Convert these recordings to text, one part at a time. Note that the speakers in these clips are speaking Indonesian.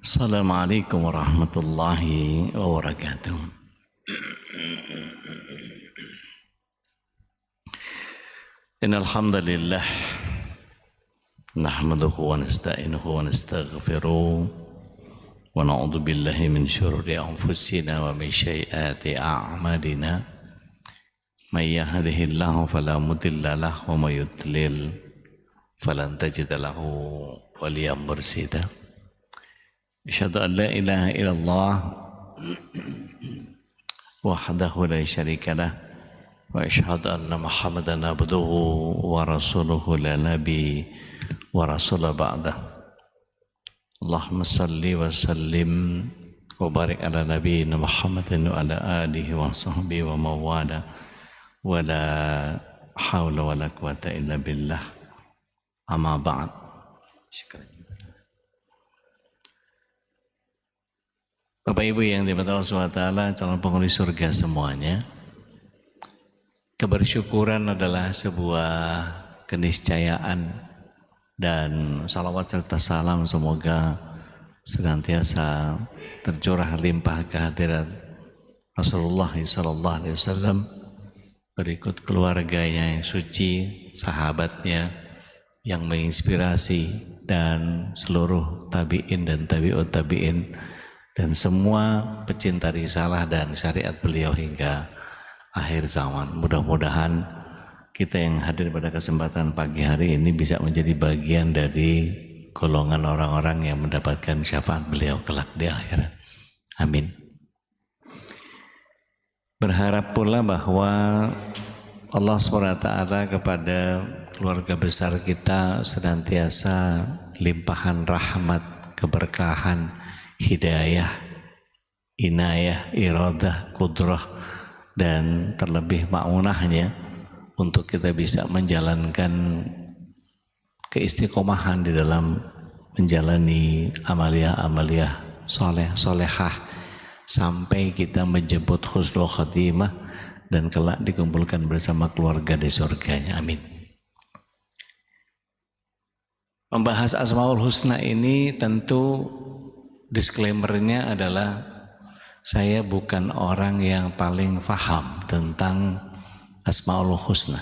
Assalamualaikum warahmatullahi wabarakatuh. Innal hamdalillah nahmaduhu wa nasta'inuhu wa nastaghfiruh wa na'udzu billahi min syururi anfusina wa min sayyiati a'malina. May yahdihillahu fala mudilla lahu wa may yudlil falan tajida lahu waliyan mursyida. Asyhadu an la ilaha illallah wahdahu la syarika lah wa asyhadu anna Muhammadan abduhu wa rasuluhu la nabi wa rasul ba'dah. Allahumma salli wa sallim wa barik ala nabiyyina Muhammadin wa ala alihi wa sahbihi wa mawala wa la hawla wa la quwata illa billah amma ba'd. Syukran. Bapak Ibu yang dimuliakan Allah SWT, calon penghuni surga semuanya, kebersyukuran adalah sebuah keniscayaan, dan salawat serta salam semoga senantiasa tercurah limpah kehadirat Rasulullah SAW, berikut keluarganya yang suci, sahabatnya yang menginspirasi, dan seluruh tabi'in dan tabi'ut tabi'in, dan semua pecinta risalah dan syariat beliau hingga akhir zaman. Mudah-mudahan kita yang hadir pada kesempatan pagi hari ini bisa menjadi bagian dari golongan orang-orang yang mendapatkan syafaat beliau kelak di akhirat. Amin. Berharap pula bahwa Allah SWT kepada keluarga besar kita senantiasa limpahan rahmat, keberkahan, hidayah, inayah, iradah, kudrah, dan terlebih ma'unahnya untuk kita bisa menjalankan keistiqomahan di dalam menjalani amaliyah-amaliyah soleh-solehah sampai kita menjemput husnul khatimah dan kelak dikumpulkan bersama keluarga di surganya. Amin. Membahas Asmaul Husna ini tentu disclaimer-nya adalah saya bukan orang yang paling faham tentang Asmaul Husna.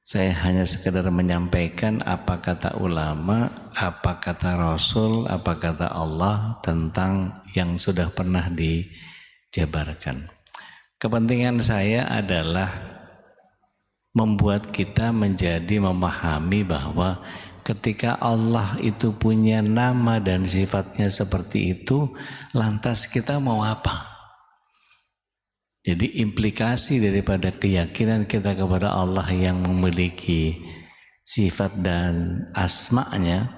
Saya hanya sekedar menyampaikan apa kata ulama, apa kata Rasul, apa kata Allah tentang yang sudah pernah dijabarkan. Kepentingan saya adalah membuat kita menjadi memahami bahwa ketika Allah itu punya nama dan sifatnya seperti itu, lantas kita mau apa? Jadi implikasi daripada keyakinan kita kepada Allah yang memiliki sifat dan asma'nya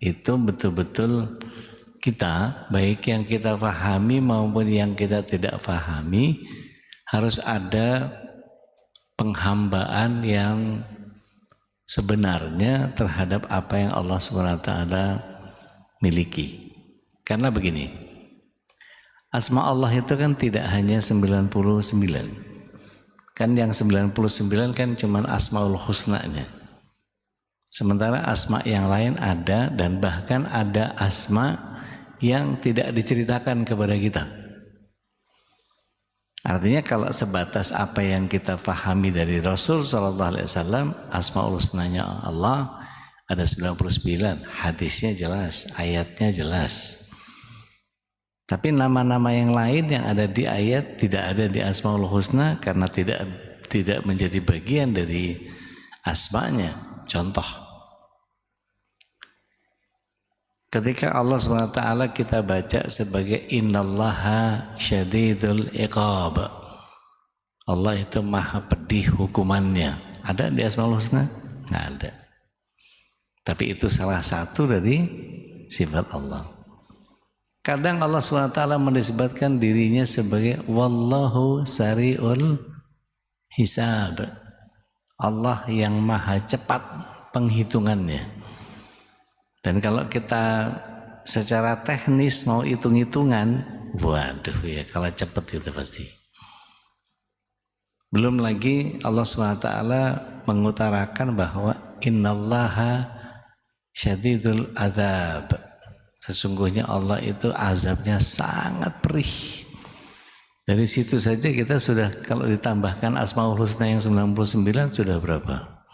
itu betul-betul kita, baik yang kita pahami maupun yang kita tidak pahami, harus ada penghambaan yang sebenarnya terhadap apa yang Allah SWT miliki. Karena begini, asma Allah itu kan tidak hanya 99. Kan yang 99 kan cuma Asmaul Husna-nya. Sementara asma yang lain ada, dan bahkan ada asma yang tidak diceritakan kepada kita. Artinya kalau sebatas apa yang kita pahami dari Rasul SAW, Asmaul Husnanya Allah ada 99, hadisnya jelas, ayatnya jelas. Tapi nama-nama yang lain yang ada di ayat tidak ada di Asmaul Husna karena tidak menjadi bagian dari asmanya. Contoh, ketika Allah SWT kita baca sebagai innallaha syadidul iqab, Allah itu maha pedih hukumannya, ada di Asmaul Husna? Nggak ada. Tapi itu salah satu dari sifat Allah. Kadang Allah SWT menisbatkan dirinya sebagai wallahu sari'ul hisab, Allah yang maha cepat penghitungannya. Dan kalau kita secara teknis mau hitung-hitungan, waduh ya, kalau cepat itu pasti. Belum lagi Allah SWT mengutarakan bahwa innallaha syadidul adzab, Sesungguhnya Allah itu azabnya sangat perih. Dari situ saja kita sudah, kalau ditambahkan Asmaul Husna yang 99 sudah berapa?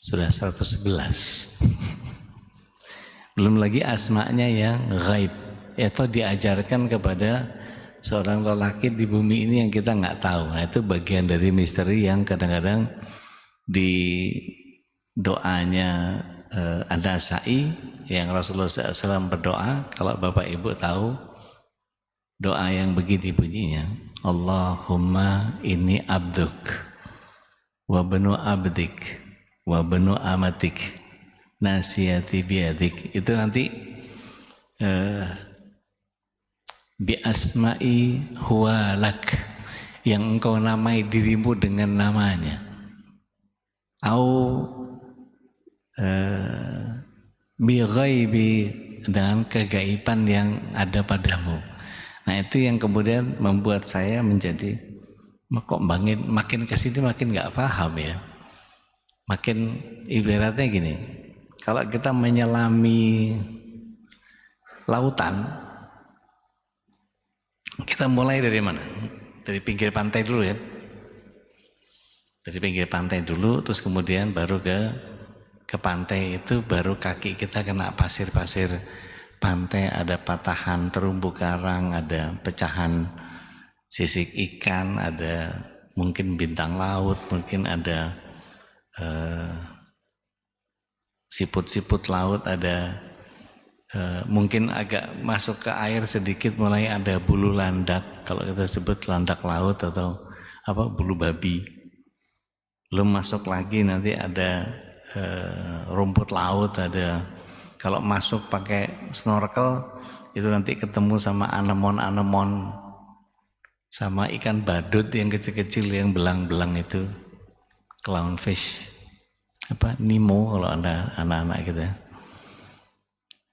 Sudah 111. Belum lagi asma'nya yang ghaib, atau diajarkan kepada seorang lelaki di bumi ini yang kita nggak tahu. Nah, itu bagian dari misteri yang kadang-kadang di doanya An-Nasa'i yang Rasulullah SAW berdoa, kalau Bapak Ibu tahu doa yang begini bunyinya, Allahumma inni abduk wa benu abdik wa benu amatik nasiyati biadik. Itu nanti bi asma'i huwa lak, yang engkau namai dirimu dengan namanya, au bi ghaibi, dengan kegaiban yang ada padamu. Nah, itu yang kemudian membuat saya menjadi kok makin kesini makin nggak paham ya. Makin ibaratnya gini, kalau kita menyelami lautan, kita mulai dari mana? Dari pinggir pantai dulu ya. Dari pinggir pantai dulu, terus kemudian baru ke pantai itu, baru kaki kita kena pasir-pasir pantai, ada patahan terumbu karang, ada pecahan sisik ikan, ada mungkin bintang laut, mungkin ada siput-siput laut, ada mungkin agak masuk ke air sedikit mulai ada bulu landak, kalau kita sebut landak laut atau apa, bulu babi. Belum masuk lagi nanti ada rumput laut, ada. Kalau masuk pakai snorkel itu nanti ketemu sama anemon-anemon, sama ikan badut yang kecil-kecil yang belang-belang itu, clownfish, apa Nemo kalau ada anak-anak kita.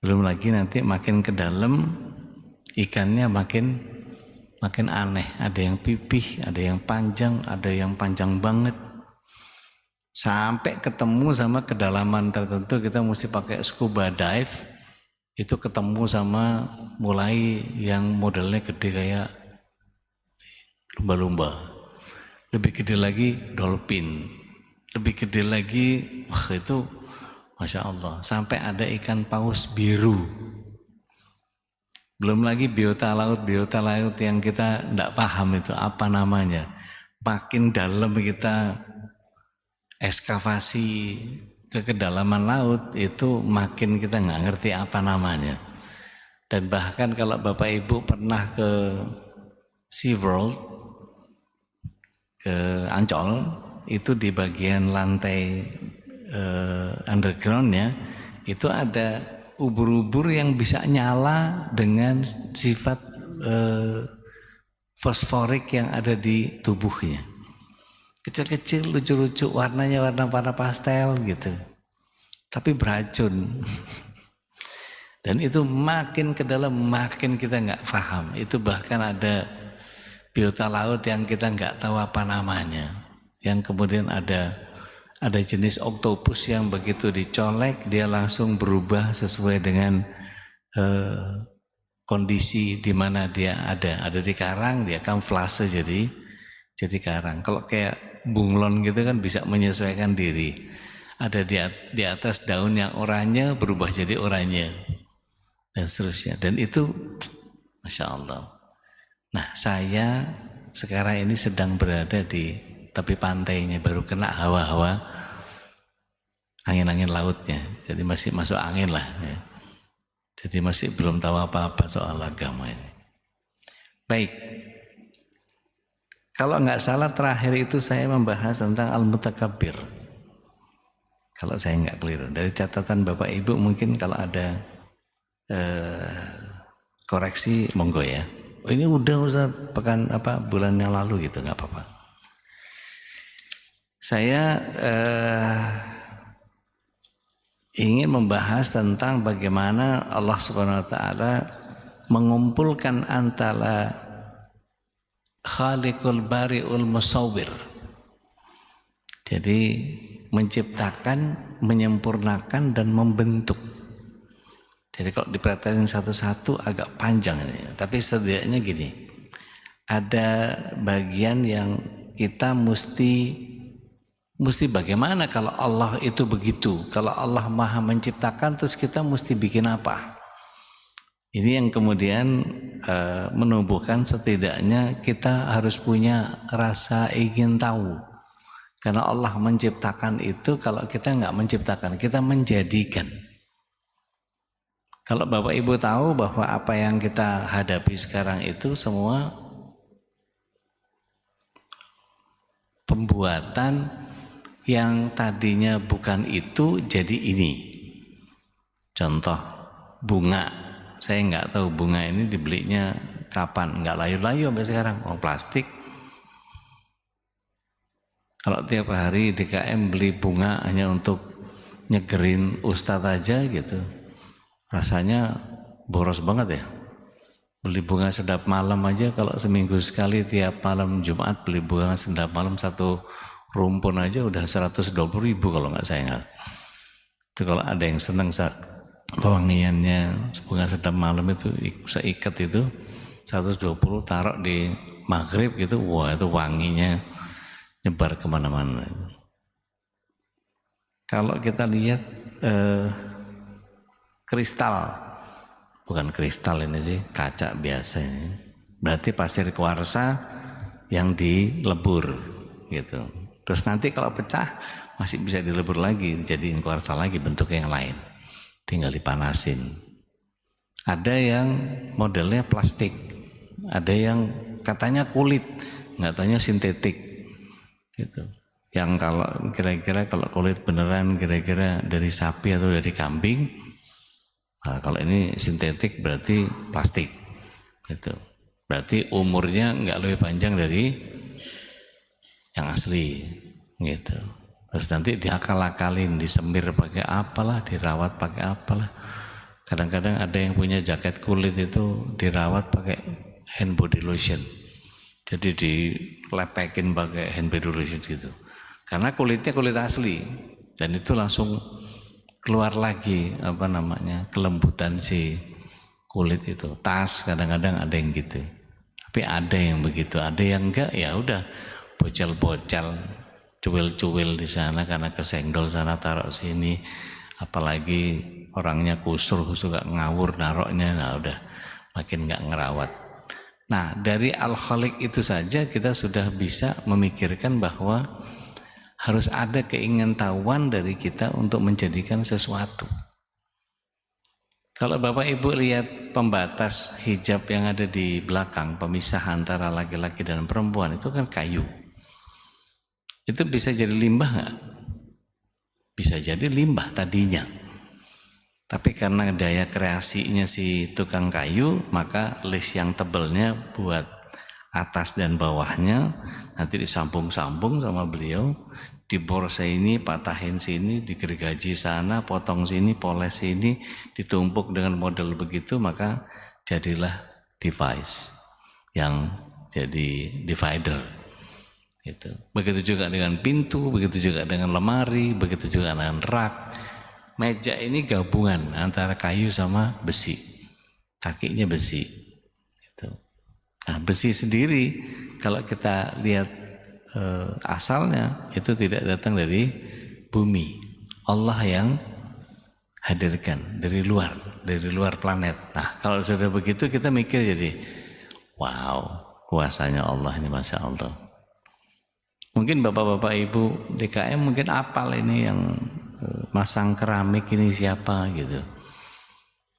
Belum lagi nanti makin ke dalam ikannya makin aneh, ada yang pipih, ada yang panjang banget. Sampai ketemu sama kedalaman tertentu kita mesti pakai scuba dive, itu ketemu sama mulai yang modelnya gede kayak lumba-lumba, lebih gede lagi dolphin, lebih gede lagi, wah itu Masya Allah, sampai ada ikan paus biru. Belum lagi biota laut yang kita tidak paham itu apa namanya. Makin dalam kita ekskavasi ke kedalaman laut, itu makin kita nggak ngerti apa namanya. Dan bahkan kalau Bapak Ibu pernah ke SeaWorld, ke Ancol, itu di bagian lantai undergroundnya itu ada ubur-ubur yang bisa nyala dengan sifat fosforik yang ada di tubuhnya. Kecil-kecil, lucu-lucu, warnanya warna pastel gitu. Tapi beracun. Dan itu makin ke dalam makin kita nggak paham. Itu bahkan ada biota laut yang kita nggak tahu apa namanya. Yang kemudian ada jenis oktopus yang begitu dicolek dia langsung berubah sesuai dengan kondisi di mana dia ada. Ada di karang, dia kamuflase jadi karang. Kalau kayak bunglon gitu kan bisa menyesuaikan diri. Ada di atas daun yang oranye berubah jadi oranye dan seterusnya. Dan itu Masya Allah. Nah, saya sekarang ini sedang berada di tepi pantainya, baru kena hawa-hawa angin-angin lautnya. Jadi masih masuk angin lah ya. Jadi masih belum tahu apa-apa soal agama ini. Baik. Kalau nggak salah terakhir itu saya membahas tentang al-mutakabbir. Kalau saya nggak keliru. Dari catatan Bapak Ibu mungkin kalau ada koreksi monggo ya. Oh, ini udah Ustaz bulan yang lalu gitu, nggak apa-apa. Saya ingin membahas tentang bagaimana Allah Subhanahu wa taala mengumpulkan antara Khaliqul Bari'ul Musawwir. Jadi menciptakan, menyempurnakan dan membentuk. Jadi kalau diperhatiin satu-satu agak panjang ini. Tapi setidaknya gini, ada bagian yang kita mesti bagaimana kalau Allah itu begitu. Kalau Allah maha menciptakan terus kita mesti bikin apa? Ini yang kemudian menumbuhkan setidaknya kita harus punya rasa ingin tahu. Karena Allah menciptakan itu, kalau kita nggak menciptakan, kita menjadikan. Kalau Bapak Ibu tahu bahwa apa yang kita hadapi sekarang itu semua pembuatan yang tadinya bukan itu jadi ini. Contoh bunga, saya nggak tahu bunga ini dibelinya kapan, nggak layu-layu sampai sekarang, plastik. Kalau tiap hari DKM beli bunga hanya untuk nyegerin ustadz aja gitu, rasanya boros banget ya. Beli bunga sedap malam aja kalau seminggu sekali tiap malam Jumat beli bunga sedap malam satu rumpun aja udah 120.000 kalau nggak saya ingat. Itu kalau ada yang senang pewangiannya bunga sedap malam itu seikat itu 120 taruh di maghrib gitu, wah itu wanginya nyebar kemana-mana. Kalau kita lihat kristal, bukan kristal ini sih, kaca biasa ini. Berarti pasir kuarsa yang dilebur gitu. Terus nanti kalau pecah masih bisa dilebur lagi, dijadiin kuarsa lagi bentuk yang lain. Tinggal dipanasin. Ada yang modelnya plastik, ada yang katanya kulit, nggak tanya sintetik gitu. Yang kalau kira-kira kalau kulit beneran kira-kira dari sapi atau dari kambing. Nah, kalau ini sintetik berarti plastik, gitu. Berarti umurnya nggak lebih panjang dari yang asli, gitu. Terus nanti diakal-akalin, disemir pakai apalah, dirawat pakai apalah. Kadang-kadang ada yang punya jaket kulit itu dirawat pakai hand body lotion. Jadi dilepekin pakai hand body lotion gitu. Karena kulitnya kulit asli dan itu langsung keluar lagi kelembutan si kulit itu. Tas kadang-kadang ada yang gitu, tapi ada yang begitu, ada yang enggak, ya udah bocel-bocel, cuil-cuil di sana karena kesenggol sana taruh sini, apalagi orangnya kusur suka ngawur naroknya, nah udah makin enggak ngerawat. Nah dari Al-Khaliq itu saja kita sudah bisa memikirkan bahwa harus ada keingintahuan dari kita untuk menjadikan sesuatu. Kalau Bapak Ibu lihat pembatas hijab yang ada di belakang, pemisah antara laki-laki dan perempuan, itu kan kayu. Itu bisa jadi limbah nggak? Bisa jadi limbah tadinya. Tapi karena daya kreasinya si tukang kayu, maka list yang tebelnya buat atas dan bawahnya, nanti disambung-sambung sama beliau, dibor sini, patahin sini, digergaji sana, potong sini, poles sini, ditumpuk dengan model begitu, maka jadilah device yang jadi divider. Gitu. Begitu juga dengan pintu, begitu juga dengan lemari, begitu juga dengan rak. Meja ini gabungan antara kayu sama besi, kakinya besi. Gitu. Nah, besi sendiri kalau kita lihat asalnya itu tidak datang dari bumi, Allah yang hadirkan dari luar planet. Nah kalau sudah begitu kita mikir jadi wow, kuasanya Allah ini Masya Allah. Mungkin bapak-bapak ibu DKM mungkin apal ini yang masang keramik ini siapa gitu.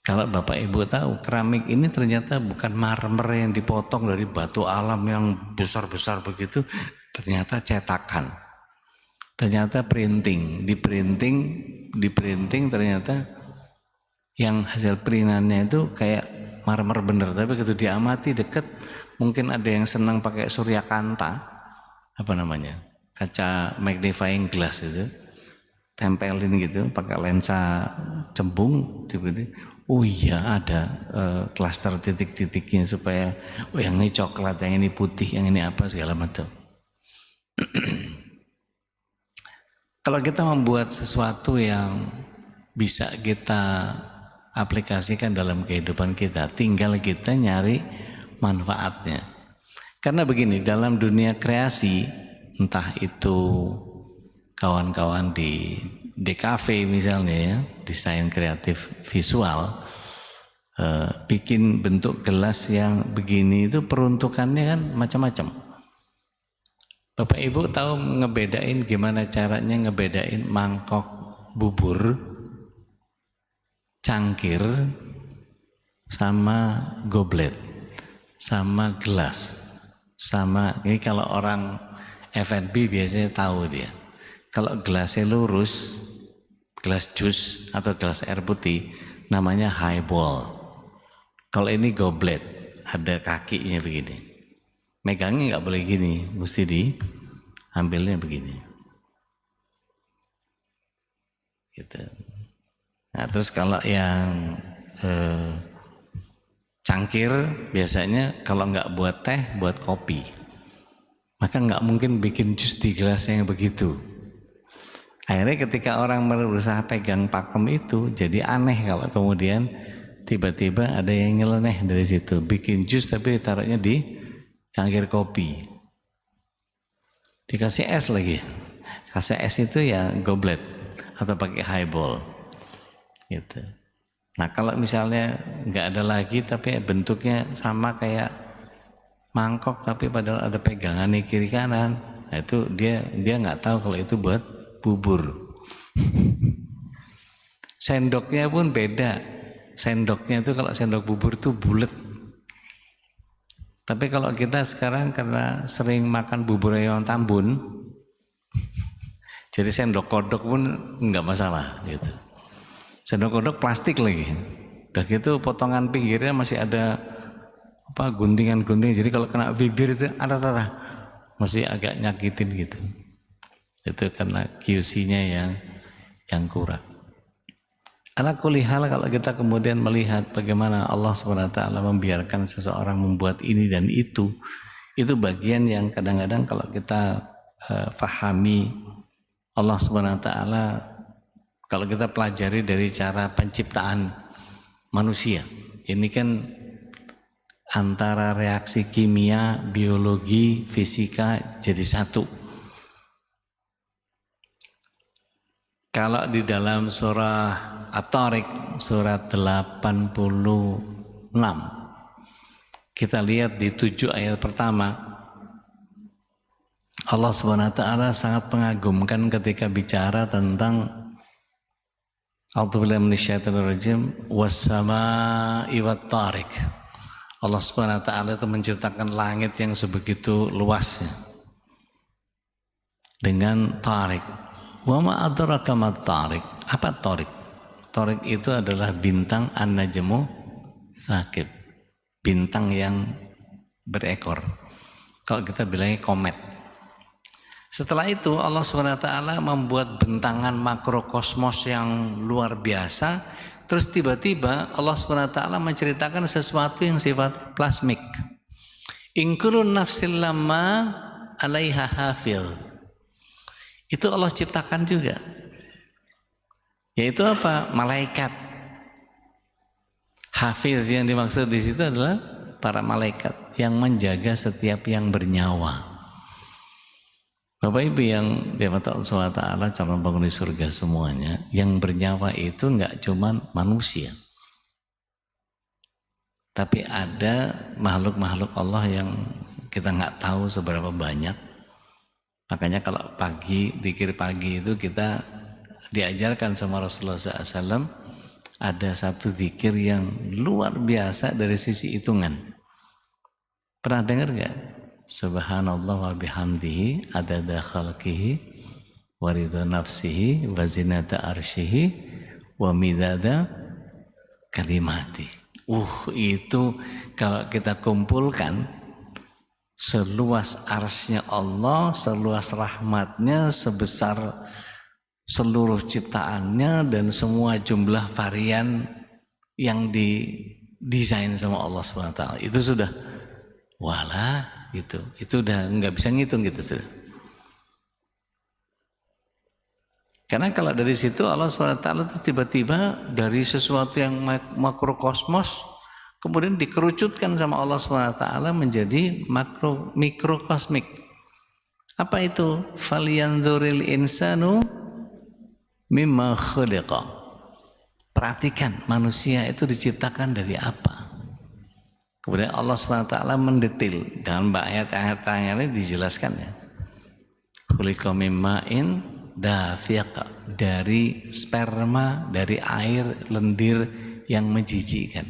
Kalau bapak ibu tahu keramik ini ternyata bukan marmer yang dipotong dari batu alam yang besar-besar begitu, ternyata cetakan, ternyata printing, di printing ternyata yang hasil printannya itu kayak marmer bener. Tapi begitu diamati deket, mungkin ada yang senang pakai suryakanta, kaca magnifying glass itu, tempelin gitu, pakai lensa cembung, oh iya ada klaster titik-titiknya supaya yang ini coklat, yang ini putih, yang ini apa segala macam. Kalau kita membuat sesuatu yang bisa kita aplikasikan dalam kehidupan kita, tinggal kita nyari manfaatnya. Karena begini, dalam dunia kreasi, entah itu kawan-kawan di DKV misalnya ya, desain kreatif visual, bikin bentuk gelas yang begini itu peruntukannya kan macam-macam. Bapak Ibu tahu ngebedain gimana caranya ngebedain mangkok bubur, cangkir, sama goblet, sama gelas, sama ini kalau orang F&B biasanya tahu dia. Kalau gelasnya lurus, gelas jus atau gelas air putih, namanya highball. Kalau ini goblet, ada kakinya begini. Megangnya nggak boleh gini, mesti diambilnya begini. Gitu. Nah, terus kalau yang cangkir biasanya kalau nggak buat teh, buat kopi. Maka nggak mungkin bikin jus di gelas yang begitu. Akhirnya ketika orang berusaha pegang pakem itu, jadi aneh kalau kemudian tiba-tiba ada yang nyeleneh dari situ, bikin jus tapi taruhnya di cangkir kopi, dikasih es lagi, kasih es itu ya goblet atau pakai highball, gitu. Nah kalau misalnya nggak ada lagi tapi bentuknya sama kayak mangkok tapi padahal ada pegangan di kiri kanan, nah itu dia nggak tahu kalau itu buat bubur. Sendoknya pun beda. Sendoknya itu kalau sendok bubur itu bulat. Tapi kalau kita sekarang karena sering makan bubur ayam Tambun, jadi sendok kodok pun enggak masalah gitu. Sendok kodok plastik lagi. Udah gitu potongan pinggirnya masih ada apa guntingan-gunting. Jadi kalau kena bibir itu ada masih agak nyakitin gitu. Itu karena QC-nya yang kurang. Ala kulli hal kalau kita kemudian melihat bagaimana Allah SWT membiarkan seseorang membuat ini dan itu bagian yang kadang-kadang kalau kita fahami Allah SWT, kalau kita pelajari dari cara penciptaan manusia. Ini kan antara reaksi kimia, biologi, fisika jadi satu. Kalau di dalam surah At-Tariq surat 86 kita lihat di 7 ayat pertama, Allah SWT sangat mengagumkan ketika bicara tentang A'udzubillahi minasyaitonirrajim was-samaa'i wat-tariq. Allah SWT itu menciptakan langit yang sebegitu luasnya dengan tariq. Wa ma adraka mat-tariq. Apa tariq? Tariq itu adalah bintang an-najmu sakib, bintang yang berekor. Kalau kita bilangnya komet. Setelah itu Allah SWT membuat bentangan makrokosmos yang luar biasa. Terus tiba-tiba Allah SWT menceritakan sesuatu yang sifatnya plasmik. In kullu nafsin lamma 'alaiha hafil. Itu Allah ciptakan juga. Yaitu apa? Malaikat. Hafiz yang dimaksud di situ adalah para malaikat yang menjaga setiap yang bernyawa. Bapak Ibu yang dirahmati Allah SWT, calon penghuni surga semuanya, yang bernyawa itu enggak cuma manusia. Tapi ada makhluk-makhluk Allah yang kita enggak tahu seberapa banyak. Makanya kalau pagi, zikir pagi itu kita diajarkan sama Rasulullah SAW, ada satu zikir yang luar biasa dari sisi hitungan. Pernah dengar gak? Subhanallah wa bihamdihi adada khalqihi wa ridha nafsihi wa zinata arsyihi wa midada kalimati. Itu kalau kita kumpulkan seluas arsy-Nya Allah, seluas rahmatnya, sebesar seluruh ciptaannya dan semua jumlah varian yang didesain sama Allah SWT, itu sudah wala gitu. Itu udah nggak bisa ngitung gitu sudah. Karena kalau dari situ Allah SWT itu tiba-tiba dari sesuatu yang makrokosmos kemudian dikerucutkan sama Allah SWT menjadi mikrokosmik. Apa itu? Falyanzuril insanu mimma khuliqa. Perhatikan manusia itu diciptakan dari apa. Kemudian Allah SWT mendetil dalam ayat-ayat ini dijelaskan ya. Khuliqa mimma'in dafiq, dari sperma, dari air lendir yang menjijikkan.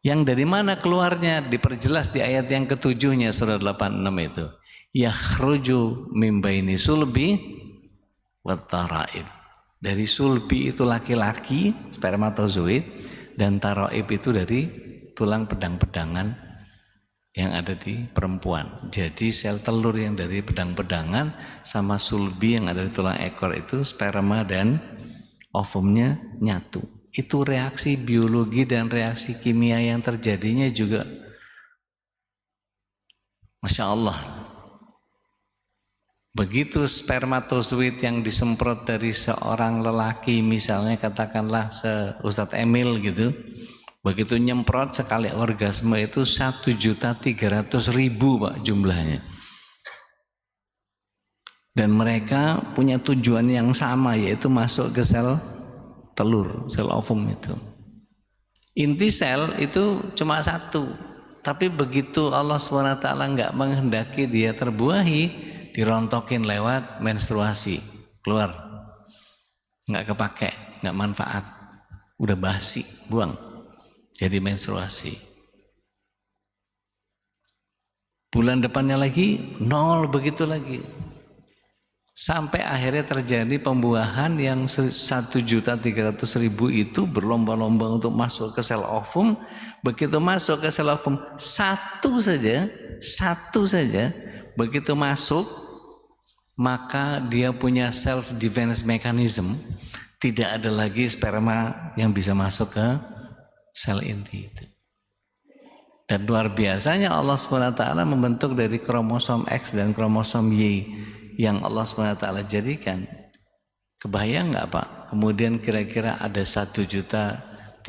Yang dari mana keluarnya diperjelas di ayat yang ketujuhnya surah 86 itu. Yakhruju min baini sulbi wat taraib. Dari sulbi itu laki-laki, spermatozoid, dan taraib itu dari tulang pedang-pedangan yang ada di perempuan. Jadi sel telur yang dari pedang-pedangan sama sulbi yang ada di tulang ekor itu sperma dan ovumnya nyatu. Itu reaksi biologi dan reaksi kimia yang terjadinya juga Masya Allah. Begitu spermatozoid yang disemprot dari seorang lelaki, misalnya katakanlah Ustadz Emil gitu, begitu nyemprot sekali orgasme itu 1.300.000 Pak jumlahnya. Dan mereka punya tujuan yang sama, yaitu masuk ke sel telur, sel ovum itu. Inti sel itu cuma satu, tapi begitu Allah SWT nggak menghendaki dia terbuahi, dirontokin lewat menstruasi, keluar, nggak kepake, nggak manfaat, udah basi, buang. Jadi menstruasi. Bulan depannya lagi nol, begitu lagi. Sampai akhirnya terjadi pembuahan yang 1.300.000 itu berlomba-lomba untuk masuk ke sel ovum. Begitu masuk ke sel ovum, satu saja, begitu masuk, maka dia punya self defense mechanism. Tidak ada lagi sperma yang bisa masuk ke sel inti itu. Dan luar biasanya Allah SWT membentuk dari kromosom X dan kromosom Y yang Allah SWT jadikan. Kebayang nggak Pak? Kemudian kira-kira ada 1.300.000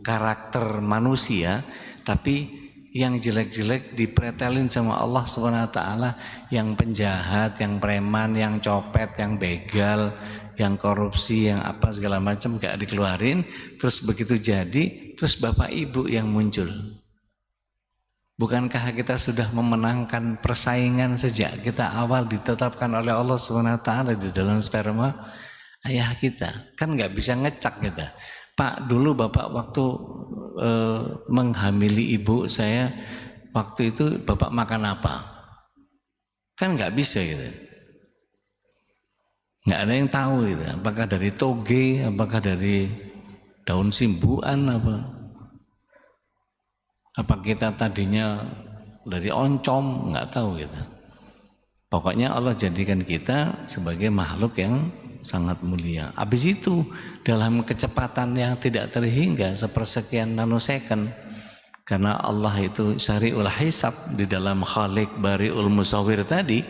karakter manusia, tapi yang jelek-jelek dipretelin sama Allah SWT, yang penjahat, yang preman, yang copet, yang begal, yang korupsi, yang apa segala macam gak dikeluarin. Terus begitu jadi, terus Bapak Ibu yang muncul. Bukankah kita sudah memenangkan persaingan sejak kita awal ditetapkan oleh Allah SWT di dalam sperma ayah kita? Kan gak bisa ngecak kita. Pak, dulu Bapak waktu menghamili ibu saya, waktu itu Bapak makan apa? Kan gak bisa gitu. Nggak ada yang tahu gitu. Apakah dari toge, apakah dari daun simbuan, apa kita tadinya dari oncom, nggak tahu gitu. Pokoknya Allah jadikan kita sebagai makhluk yang sangat mulia. Habis itu dalam kecepatan yang tidak terhingga sepersekian nanosecond, karena Allah itu syari'ul hisab di dalam Khaliq Bari'ul Musawwir tadi,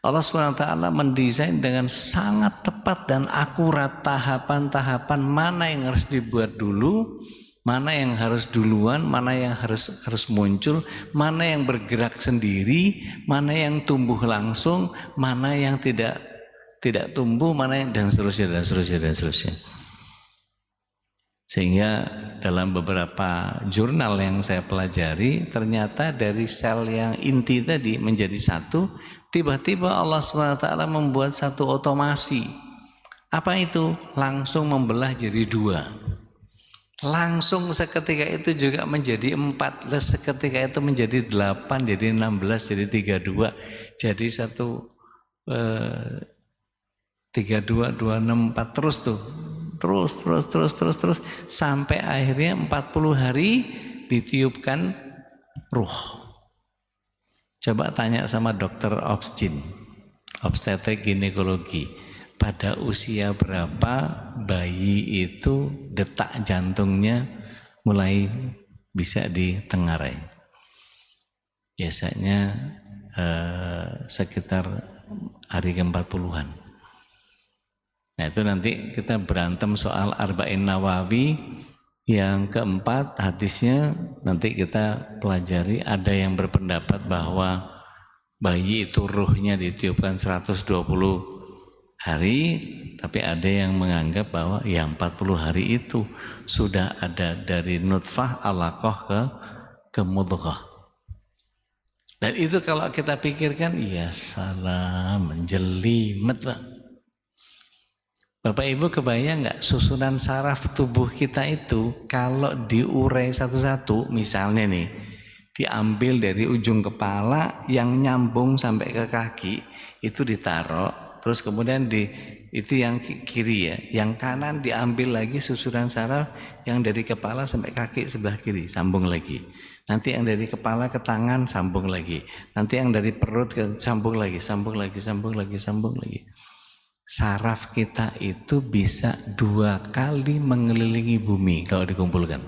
Allah SWT mendesain dengan sangat tepat dan akurat tahapan-tahapan mana yang harus dibuat dulu, mana yang harus duluan, mana yang harus muncul, mana yang bergerak sendiri, mana yang tumbuh langsung, mana yang tidak tumbuh, mana yang dan seterusnya. Sehingga dalam beberapa jurnal yang saya pelajari, ternyata dari sel yang inti tadi menjadi satu. Tiba-tiba Allah SWT membuat satu otomasi. Apa itu? Langsung membelah jadi dua. Langsung seketika itu juga menjadi 4. Seketika itu menjadi 8, jadi 16, jadi 32. Jadi 32, 26, 4 terus tuh. Terus sampai akhirnya 40 hari ditiupkan ruh. Coba tanya sama dokter obsgin, obstetrik ginekologi, pada usia berapa bayi itu detak jantungnya mulai bisa ditengarai. Biasanya sekitar hari ke-40-an. Nah itu nanti kita berantem soal Arba'in Nawawi. Yang keempat hadisnya nanti kita pelajari. Ada yang berpendapat bahwa bayi itu ruhnya ditiupkan 120 hari, tapi ada yang menganggap bahwa yang 40 hari itu sudah ada dari nutfah alaqah ke mudghah. Dan itu kalau kita pikirkan, ya salam, menjelimet Pak. Bapak Ibu kebayang nggak susunan saraf tubuh kita itu kalau diurai satu-satu, misalnya nih, diambil dari ujung kepala yang nyambung sampai ke kaki, itu ditaruh, terus kemudian itu yang kiri ya, yang kanan diambil lagi susunan saraf yang dari kepala sampai kaki sebelah kiri, sambung lagi. Nanti yang dari kepala ke tangan sambung lagi. Nanti yang dari perut ke sambung lagi, sambung lagi, sambung lagi, sambung lagi. Saraf kita itu bisa 2 kali mengelilingi bumi kalau dikumpulkan.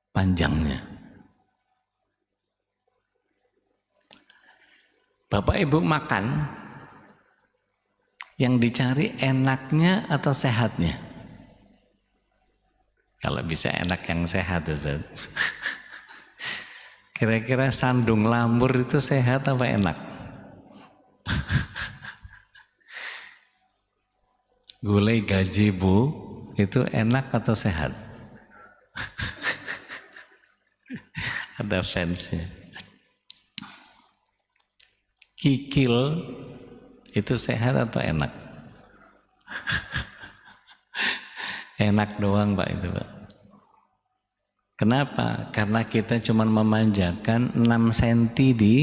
Panjangnya. Bapak Ibu makan, yang dicari enaknya atau sehatnya? Kalau bisa enak yang sehat, Ustaz. Kira-kira sandung lambur itu sehat apa enak? Gulai gazebo itu enak atau sehat? Ada fansnya. Kikil itu sehat atau enak? Enak doang Pak itu Pak. Kenapa? Karena kita cuma memanjakan 6 cm di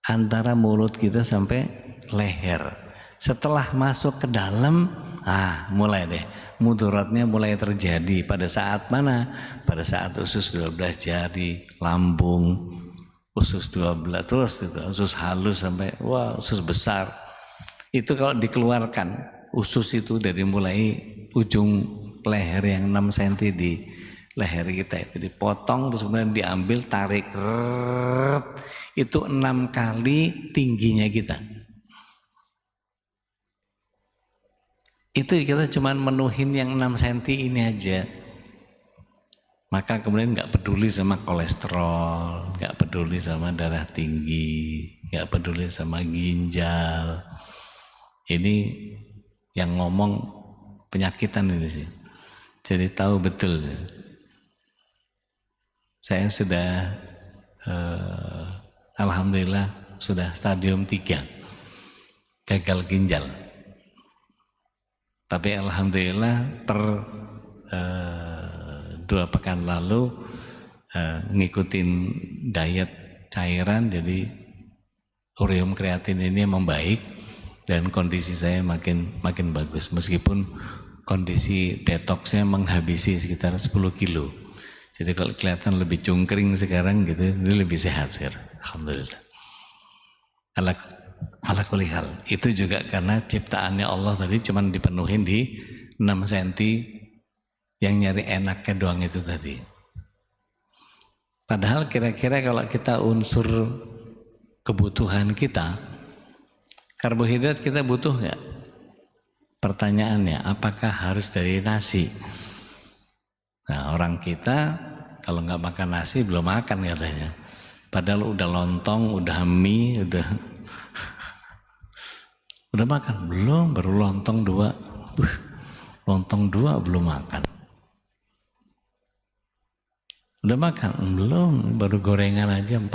antara mulut kita sampai leher. Setelah masuk ke dalam, mulai deh mudaratnya mulai terjadi. Pada saat mana? Pada saat usus 12 jari, lambung, usus 12 terus itu, usus halus sampai usus besar. Itu kalau dikeluarkan usus itu dari mulai ujung leher yang 6 cm di leher kita itu dipotong terus kemudian diambil, tarik, itu 6 kali tingginya kita. Itu kita cuma menuhin yang 6 cm ini aja. Maka kemudian nggak peduli sama kolesterol, nggak peduli sama darah tinggi, nggak peduli sama ginjal. Ini yang ngomong penyakitan ini sih. Jadi tahu betul. Saya sudah alhamdulillah sudah stadium 3 gagal ginjal. Tapi alhamdulillah per 2 pekan lalu ngikutin diet cairan, jadi ureum kreatin ini membaik dan kondisi saya makin bagus meskipun kondisi detoksnya menghabisi sekitar 10 kilo. Jadi kalau kelihatan lebih cungkring sekarang gitu, ini lebih sehat sekarang. Alhamdulillah. Ala kulli hal. Itu juga karena ciptaannya Allah tadi cuma dipenuhin di 6 cm yang nyari enaknya doang itu tadi. Padahal kira-kira kalau kita unsur kebutuhan kita, karbohidrat kita butuh nggak? Pertanyaannya, apakah harus dari nasi? Nah orang kita kalau nggak makan nasi belum makan katanya. Padahal udah lontong, udah mie, udah makan? Belum, baru lontong 2. Lontong 2 belum makan. Udah makan? Belum, baru gorengan aja 4.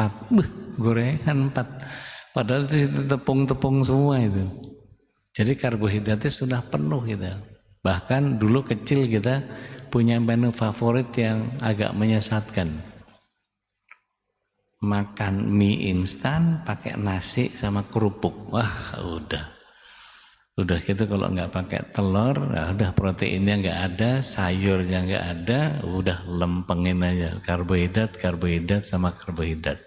Gorengan 4. Padahal itu tepung-tepung semua itu. Jadi karbohidratnya sudah penuh kita. Bahkan dulu kecil kita punya menu favorit yang agak menyesatkan. Makan mie instan pakai nasi sama kerupuk. Wah, udah gitu kalau nggak pakai telur, udah proteinnya nggak ada, sayurnya nggak ada, udah lempengin aja karbohidrat sama karbohidrat.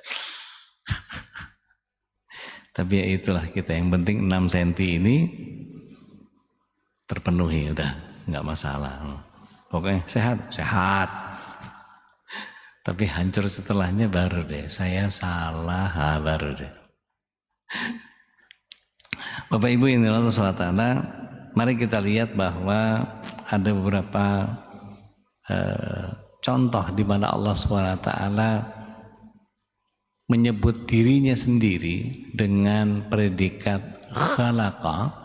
Tapi ya itulah kita, yang penting 6 cm ini terpenuhi, udah nggak masalah. Pokoknya sehat. Tapi hancur setelahnya baru deh, saya salah, baru deh. Bapak Ibu yang dirahmati Allah SWT, mari kita lihat bahwa ada beberapa contoh di mana Allah SWT menyebut dirinya sendiri dengan predikat khalaqa,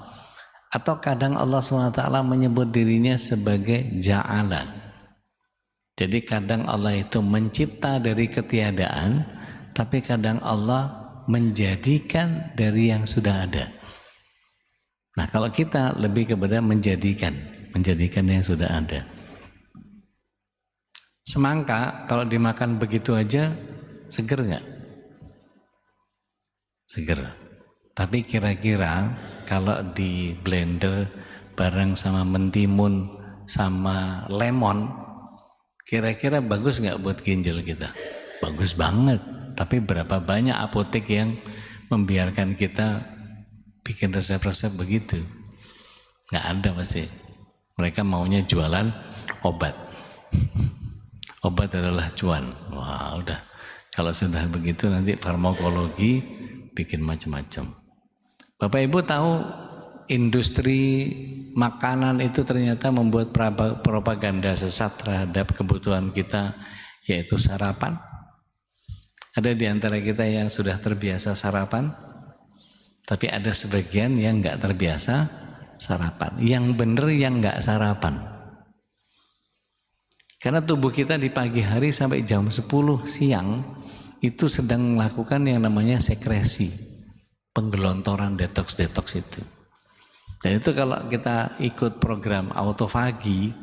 atau kadang Allah SWT menyebut dirinya sebagai ja'ala. Jadi kadang Allah itu mencipta dari ketiadaan, tapi kadang Allah menjadikan dari yang sudah ada. Nah, kalau kita lebih kepada menjadikan yang sudah ada. Semangka kalau dimakan begitu aja seger nggak? Seger. Tapi kira-kira kalau di blender bareng sama mentimun sama lemon, kira-kira bagus nggak buat ginjal kita? Bagus banget. Tapi berapa banyak apotek yang membiarkan kita bikin resep-resep begitu? Nggak ada pasti. Mereka maunya jualan obat. Obat adalah cuan. Wah, udah. Kalau sudah begitu nanti farmakologi bikin macam-macam. Bapak Ibu tahu industri makanan itu ternyata membuat propaganda sesat terhadap kebutuhan kita, yaitu sarapan. Ada di antara kita yang sudah terbiasa sarapan, tapi ada sebagian yang nggak terbiasa sarapan. Yang bener yang nggak sarapan. Karena tubuh kita di pagi hari sampai jam 10 siang itu sedang melakukan yang namanya sekresi, penggelontoran detox itu. Dan itu kalau kita ikut program autofagi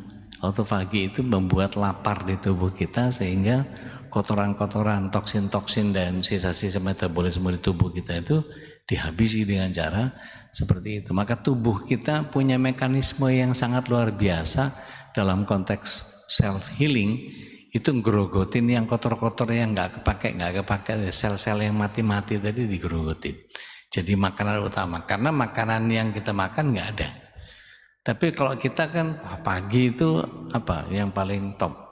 itu membuat lapar di tubuh kita sehingga kotoran-kotoran, toksin-toksin dan sisa-sisa metabolisme di tubuh kita itu dihabisi dengan cara seperti itu. Maka tubuh kita punya mekanisme yang sangat luar biasa dalam konteks self healing, itu ngerogotin yang kotor-kotor yang nggak kepake, sel-sel yang mati-mati tadi digerogotin. Jadi makanan utama, karena makanan yang kita makan nggak ada. Tapi kalau kita kan pagi itu apa yang paling top?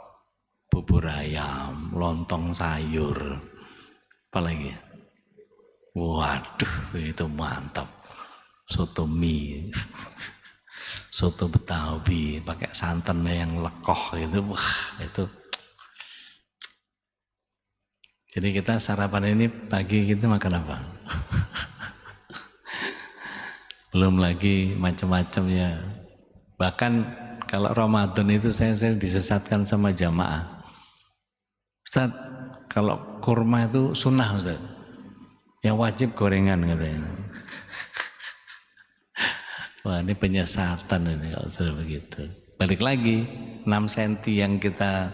Bubur ayam, lontong sayur, apalagi? Waduh, itu mantap. Soto mie, soto Betawi, pakai santannya yang lekoh gitu, wah itu. Jadi kita sarapan ini pagi kita makan apa? Belum lagi macam-macam ya. Bahkan kalau Ramadan itu saya disesatkan sama jamaah. Ustaz, kalau kurma itu sunnah Ustaz. Yang wajib gorengan katanya. Wah, ini penyesatan ini kalau sudah begitu. Balik lagi, 6 cm yang kita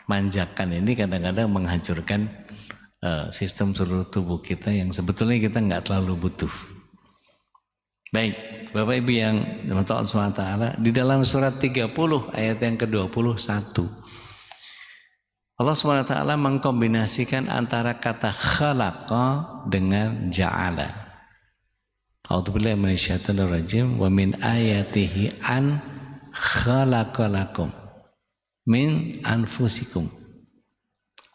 manjakan ini kadang-kadang menghancurkan sistem seluruh tubuh kita yang sebetulnya kita nggak terlalu butuh. Baik, Bapak Ibu yang dirahmati Allah SWT, di dalam surat 30 ayat yang ke-21, Allah SWT mengkombinasikan antara kata khalaqa dengan ja'ala. A'udzubillahi minasyaitonir rajim. Wa min ayatihi an khalaqalakum min anfusikum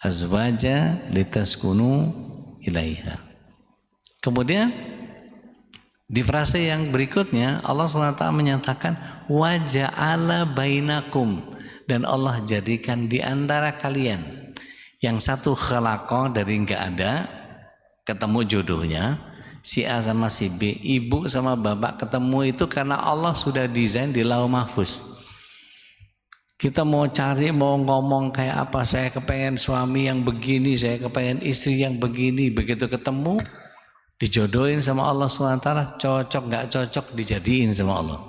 azwaja litaskunu ilaiha. Kemudian di frase yang berikutnya Allah SWT menyatakan wa ja'ala bainakum, dan Allah jadikan di antara kalian, yang satu khalaqa dari enggak ada ketemu jodohnya, si A sama si B, ibu sama bapak ketemu itu karena Allah sudah desain di lauh mahfuz. Kita mau cari, mau ngomong kayak apa, saya kepengen suami yang begini, saya kepengen istri yang begini, begitu ketemu dijodohin sama Allah SWT, cocok nggak cocok dijadiin sama Allah.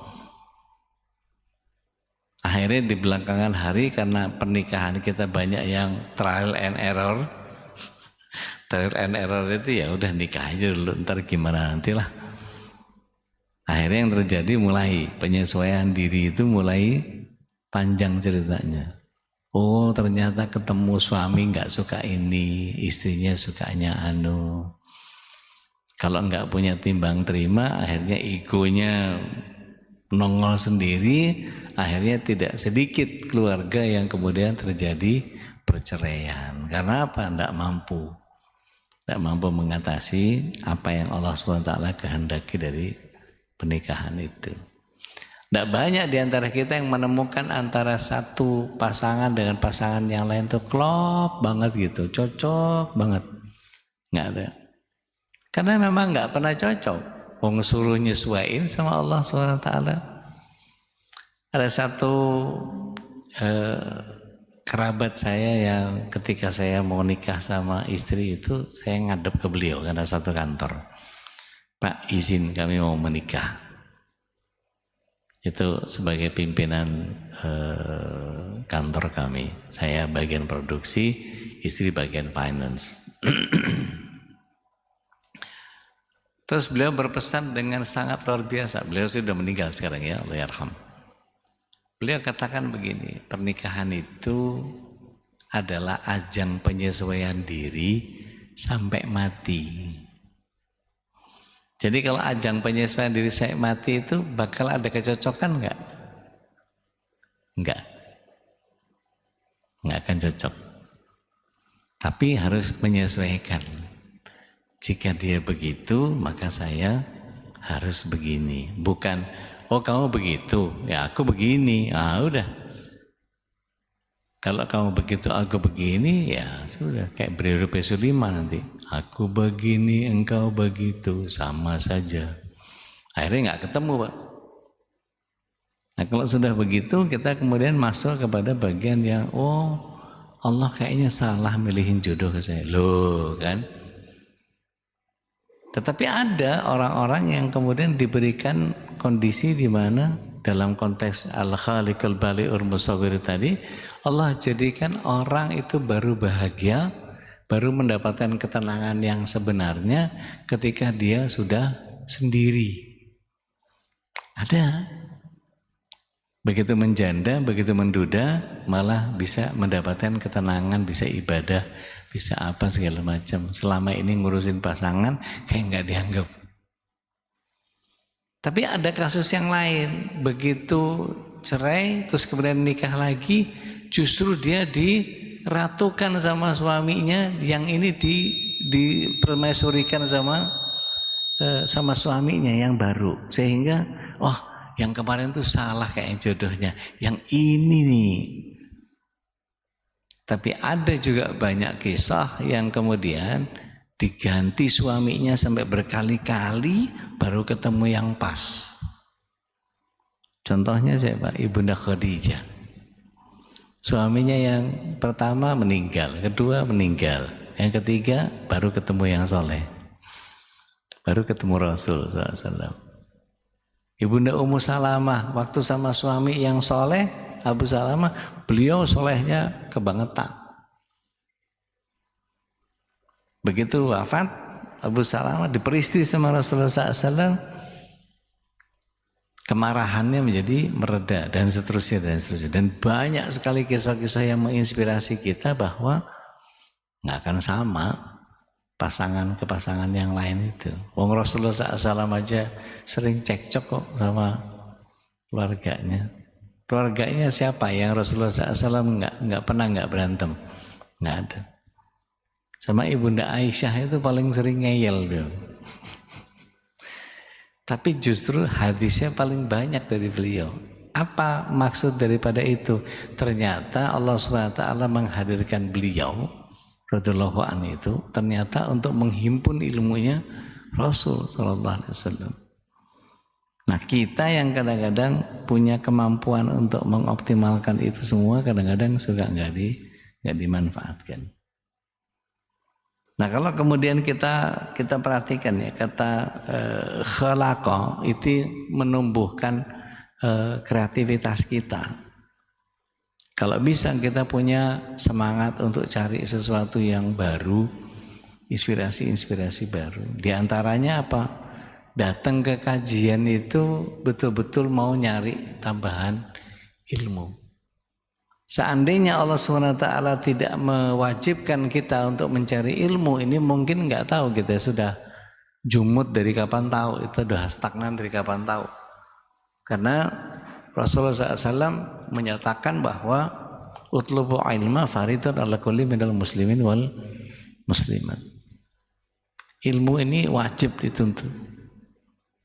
Akhirnya di belakangan hari karena pernikahan kita banyak yang trial and error. Trial and error itu ya udah nikah aja dulu, ntar gimana nantilah. Akhirnya yang terjadi mulai penyesuaian diri itu mulai panjang ceritanya. Oh ternyata ketemu suami nggak suka ini, istrinya sukanya anu. Kalau nggak punya timbang terima, akhirnya egonya nongol sendiri, akhirnya tidak sedikit keluarga yang kemudian terjadi perceraian. Karena apa? Tidak mampu mengatasi apa yang Allah SWT kehendaki dari pernikahan itu. Tidak banyak di antara kita yang menemukan antara satu pasangan dengan pasangan yang lain tuh klop banget gitu, cocok banget. Nggak ada. Karena memang nggak pernah cocok. Wong suruh nyesuaiin sama Allah SWT. Ada satu kerabat saya yang ketika saya mau nikah sama istri itu, saya ngadep ke beliau karena satu kantor. Pak, izin kami mau menikah. Itu sebagai pimpinan kantor kami. Saya bagian produksi, istri bagian finance. Terus beliau berpesan dengan sangat luar biasa. Beliau sudah meninggal sekarang ya, Allah yarham. Beliau katakan begini, pernikahan itu adalah ajang penyesuaian diri sampai mati. Jadi kalau ajang penyesuaian diri saya mati itu bakal ada kecocokan enggak? Enggak. Enggak akan cocok. Tapi harus menyesuaikan. Jika dia begitu, maka saya harus begini. Bukan, oh kamu begitu, ya aku begini. Ah udah. Kalau kamu begitu, aku begini, ya sudah. Kayak Bri Rupi Suliman nanti. Aku begini, engkau begitu, sama saja. Akhirnya nggak ketemu, Pak. Nah kalau sudah begitu, kita kemudian masuk kepada bagian yang, oh Allah kayaknya salah milihin jodoh ke saya. Loh kan. Tetapi ada orang-orang yang kemudian diberikan kondisi di mana dalam konteks Al-Khaliqul Bali'ur Musawwir tadi, Allah jadikan orang itu baru bahagia, baru mendapatkan ketenangan yang sebenarnya ketika dia sudah sendiri. Ada. Begitu menjanda, begitu menduda, malah bisa mendapatkan ketenangan, bisa ibadah, bisa apa segala macam. Selama ini ngurusin pasangan kayak nggak dianggap. Tapi ada kasus yang lain, begitu cerai terus kemudian nikah lagi, justru dia diratukan sama suaminya, yang ini dipermaisurikan sama suaminya yang baru, sehingga oh yang kemarin tuh salah kayak jodohnya, yang ini nih. Tapi ada juga banyak kisah yang kemudian diganti suaminya sampai berkali-kali baru ketemu yang pas. Contohnya siapa? Ibunda Khadijah. Suaminya yang pertama meninggal, kedua meninggal, yang ketiga baru ketemu yang soleh, baru ketemu Rasul SAW. Ibunda Ummu Salamah waktu sama suami yang soleh, Abu Salamah, beliau solehnya kebangetan. Begitu wafat Abu Salamah, diperistri sama Rasulullah SAW, kemarahannya menjadi mereda dan seterusnya dan seterusnya. Dan banyak sekali kisah-kisah yang menginspirasi kita bahwa nggak akan sama pasangan ke pasangan yang lain itu. Wong Rasulullah SAW aja sering cekcok kok sama keluarganya. Keluarganya siapa yang Rasulullah SAW nggak pernah nggak berantem, nggak ada. Sama Ibunda Aisyah itu paling sering ngeyel dia. Tapi justru hadisnya paling banyak dari beliau. Apa maksud daripada itu? Ternyata Allah SWT menghadirkan beliau radhiyallahu anhu itu ternyata untuk menghimpun ilmunya Rasul sallallahu alaihi wasallam. Nah, kita yang kadang-kadang punya kemampuan untuk mengoptimalkan itu semua kadang-kadang suka nggak dimanfaatkan. Nah, kalau kemudian kita perhatikan ya, kata khalaqa itu menumbuhkan kreativitas kita. Kalau bisa kita punya semangat untuk cari sesuatu yang baru, inspirasi-inspirasi baru. Di antaranya apa? Datang ke kajian itu betul-betul mau nyari tambahan ilmu. Seandainya Allah SWT tidak mewajibkan kita untuk mencari ilmu, ini mungkin nggak tahu kita sudah jumud dari kapan tahu, itu sudah stagnan dari kapan tahu. Karena Rasulullah SAW menyatakan bahwa utlubu ilma faridun ala kulli minal muslimin wal muslimat. Ilmu ini wajib dituntut.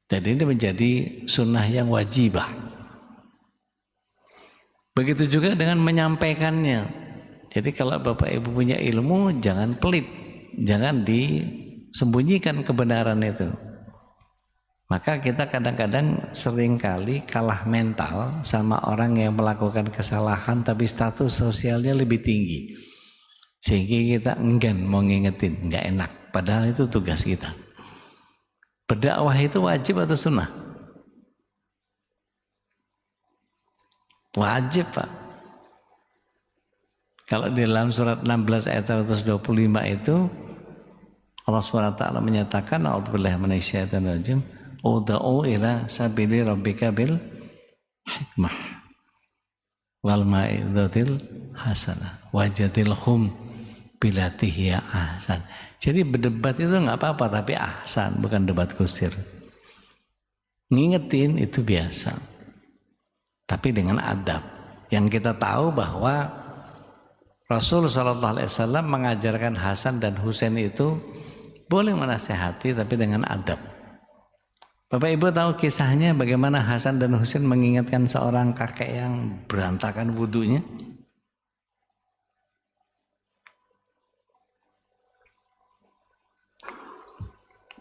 Jadi ini menjadi sunnah yang wajibah. Begitu juga dengan menyampaikannya. Jadi kalau Bapak Ibu punya ilmu, jangan pelit, jangan disembunyikan kebenaran itu. Maka kita kadang-kadang seringkali kalah mental sama orang yang melakukan kesalahan tapi status sosialnya lebih tinggi. Sehingga kita enggan mau ngingetin, enggak enak. Padahal itu tugas kita. Berdakwah itu wajib atau sunnah? Wajib, Pak. Kalau di dalam surat 16 ayat 125 itu Allah SWT menyatakan a'udzubillahi minasyaitonir rajim ud'u ila sabili rabbika bil hikmah wal mau'izatil hasanah wajadilhum billati hiya ahsan. Jadi berdebat itu enggak apa-apa tapi ahsan, bukan debat kusir. Ngingetin itu biasa. Tapi dengan adab. Yang kita tahu bahwa Rasul sallallahu alaihi wasallam mengajarkan Hasan dan Husain itu boleh menasihati tapi dengan adab. Bapak Ibu tahu kisahnya bagaimana Hasan dan Husain mengingatkan seorang kakek yang berantakan wudunya?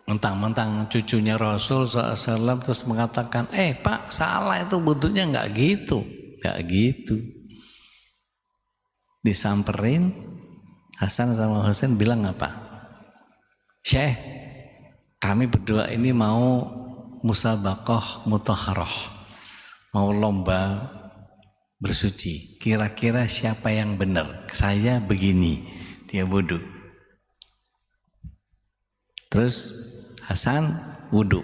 Mentang-mentang cucunya Rasul SAW terus mengatakan, Pak salah itu wudunya nggak gitu. Disamperin, Hasan sama Husain bilang apa? Syekh, kami berdua ini mau musabaqah mutahharah, mau lomba bersuci. Kira-kira siapa yang benar? Saya begini, dia wudu. Terus Hasan wudu.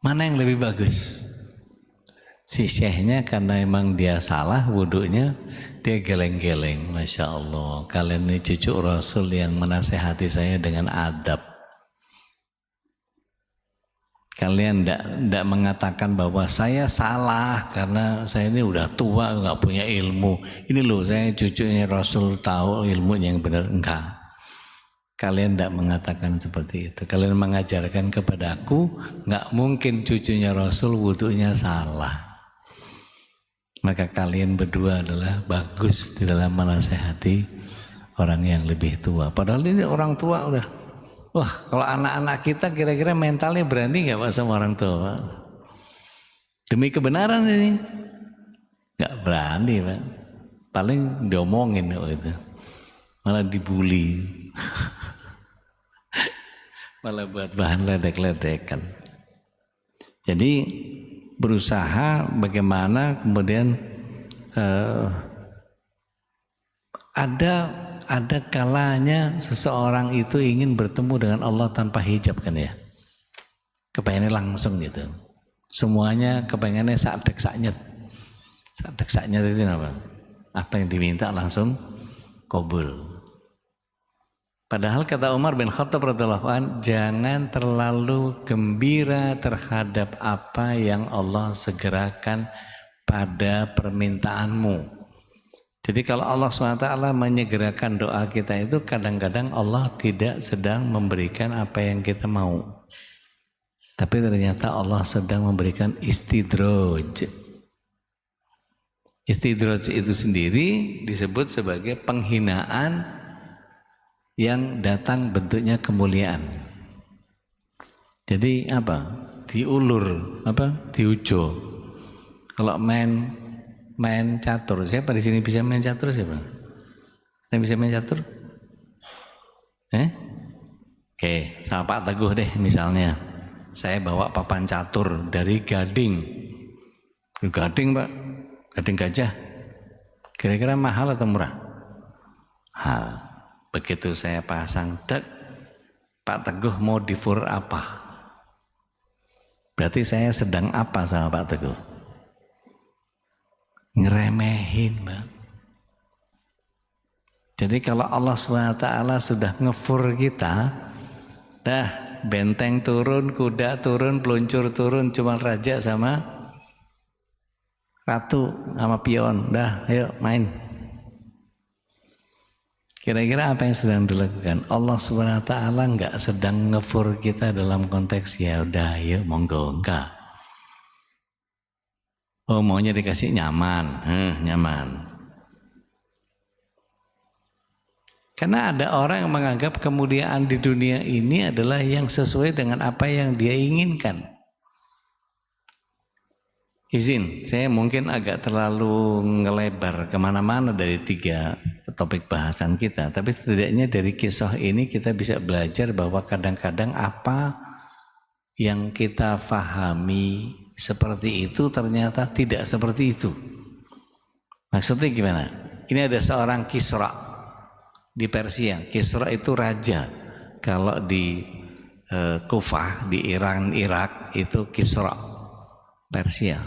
Mana yang lebih bagus? Si syekhnya karena emang dia salah wudunya, dia geleng-geleng. Masya Allah, kalian ini cucu Rasul yang menasehati saya dengan adab. Kalian tidak mengatakan bahwa saya salah karena saya ini udah tua nggak punya ilmu. Ini loh saya cucunya Rasul tahu ilmunya yang benar. Enggak. Kalian tidak mengatakan seperti itu. Kalian mengajarkan kepada aku nggak mungkin cucunya Rasul wudunya salah. Maka kalian berdua adalah bagus di dalam menasehati orang yang lebih tua. Padahal ini orang tua udah. Wah, kalau anak-anak kita kira-kira mentalnya berani nggak Pak sama orang tua? Pak? Demi kebenaran ini nggak berani Pak. Paling diomongin gitu. Malah dibully. Malah buat bahan ledek-ledekan. Jadi berusaha bagaimana kemudian ada kalanya seseorang itu ingin bertemu dengan Allah tanpa hijab kan ya, kepengennya langsung gitu, semuanya kepengennya sadek saknyet itu apa yang diminta langsung kabul. Padahal kata Umar bin Khattab radhiyallahu anhu, jangan terlalu gembira terhadap apa yang Allah segerakan pada permintaanmu. Jadi kalau Allah SWT menyegerakan doa kita itu kadang-kadang Allah tidak sedang memberikan apa yang kita mau. Tapi ternyata Allah sedang memberikan istidraj. Istidraj itu sendiri disebut sebagai penghinaan yang datang bentuknya kemuliaan. Jadi apa? Diulur, diujo. Kalau main catur, siapa di sini bisa main catur siapa? Yang bisa main catur? Oke, sama Pak Teguh deh misalnya. Saya bawa papan catur dari Gading. Gading Pak, Gading Gajah. Kira-kira mahal atau murah? Mahal. Begitu saya pasang, Pak Teguh mau difur apa? Berarti saya sedang apa sama Pak Teguh? Ngeremehin, Bang. Jadi kalau Allah SWT sudah ngefur kita, dah benteng turun, kuda turun, peluncur turun, cuma raja sama ratu sama pion, dah ayo main. Kira-kira apa yang sedang dilakukan? Allah Subhanahu wa taala enggak sedang ngefur kita dalam konteks ya udah ya monggo, enggak. Oh, maunya dikasih nyaman. Nyaman. Karena ada orang yang menganggap kemuliaan di dunia ini adalah yang sesuai dengan apa yang dia inginkan. Izin, saya mungkin agak terlalu ngelebar kemana-mana dari 3 topik bahasan kita. Tapi setidaknya dari kisah ini kita bisa belajar bahwa kadang-kadang apa yang kita fahami seperti itu ternyata tidak seperti itu. Maksudnya gimana? Ini ada seorang Kisra di Persia. Kisra itu raja. Kalau di Kufah, di Irak itu Kisra Persia.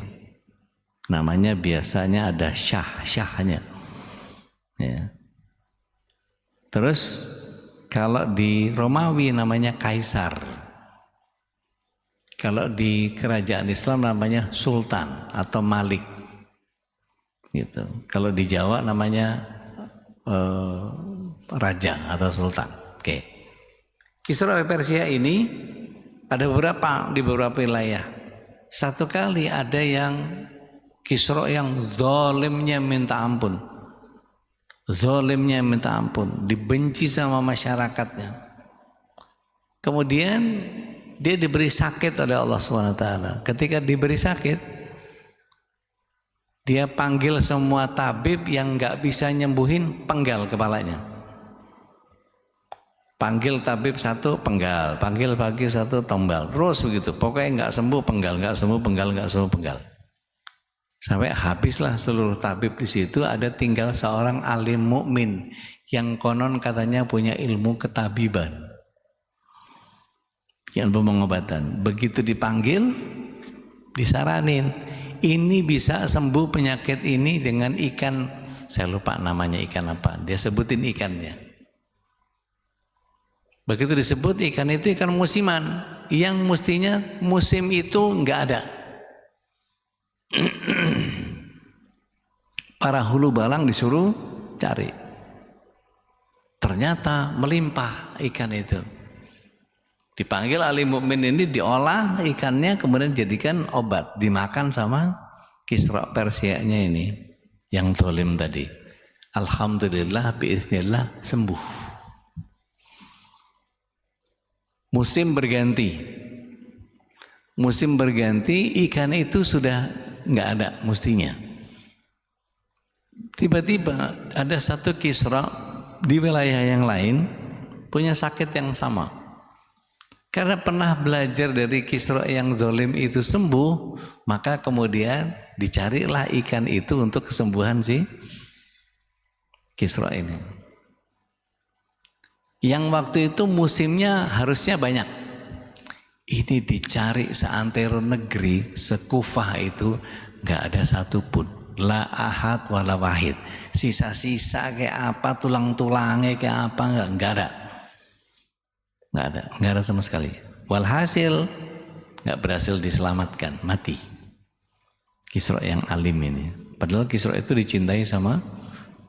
Namanya biasanya ada syahnya. Ya. Terus kalau di Romawi namanya Kaisar. Kalau di kerajaan Islam namanya Sultan atau Malik. Gitu. Kalau di Jawa namanya Raja atau Sultan. Oke. Kisra Persia ini ada di beberapa wilayah. Satu kali ada yang Kisra yang zalimnya minta ampun. Zalimnya minta ampun, dibenci sama masyarakatnya. Kemudian dia diberi sakit oleh Allah SWT. Ketika diberi sakit, dia panggil semua tabib yang nggak bisa nyembuhin, penggal kepalanya. Panggil tabib satu, penggal. Panggil satu, tombal. Terus begitu. Pokoknya nggak sembuh, penggal. Nggak sembuh, penggal. Nggak sembuh, penggal. Sampai habislah seluruh tabib di situ. Ada tinggal seorang alim mukmin yang konon katanya punya ilmu ketabiban, yang pengobatan. Begitu dipanggil, disaranin, ini bisa sembuh penyakit ini dengan ikan, saya lupa namanya ikan apa. Dia sebutin ikannya. Begitu disebut ikan itu ikan musiman, yang mestinya musim itu nggak ada. Para hulu balang disuruh cari. Ternyata melimpah ikan itu. Dipanggil alim mukmin ini, diolah ikannya, kemudian jadikan obat, dimakan sama Kisra Persianya ini yang zalim tadi. Alhamdulillah biiznillah sembuh. Musim berganti, ikan itu sudah nggak ada mestinya. Tiba-tiba ada satu Kisra di wilayah yang lain punya sakit yang sama. Karena pernah belajar dari Kisra yang zalim itu sembuh, maka kemudian dicarilah ikan itu untuk kesembuhan si Kisra ini. Yang waktu itu musimnya harusnya banyak. Ini dicari seantero negeri, sekufah itu nggak ada satupun. La ahad wala wahid. Sisa-sisa kayak apa, tulang-tulangnya kayak apa, nggak ada. Nggak ada sama sekali. Walhasil nggak berhasil diselamatkan, mati. Kisra yang alim ini. Padahal Kisra itu dicintai sama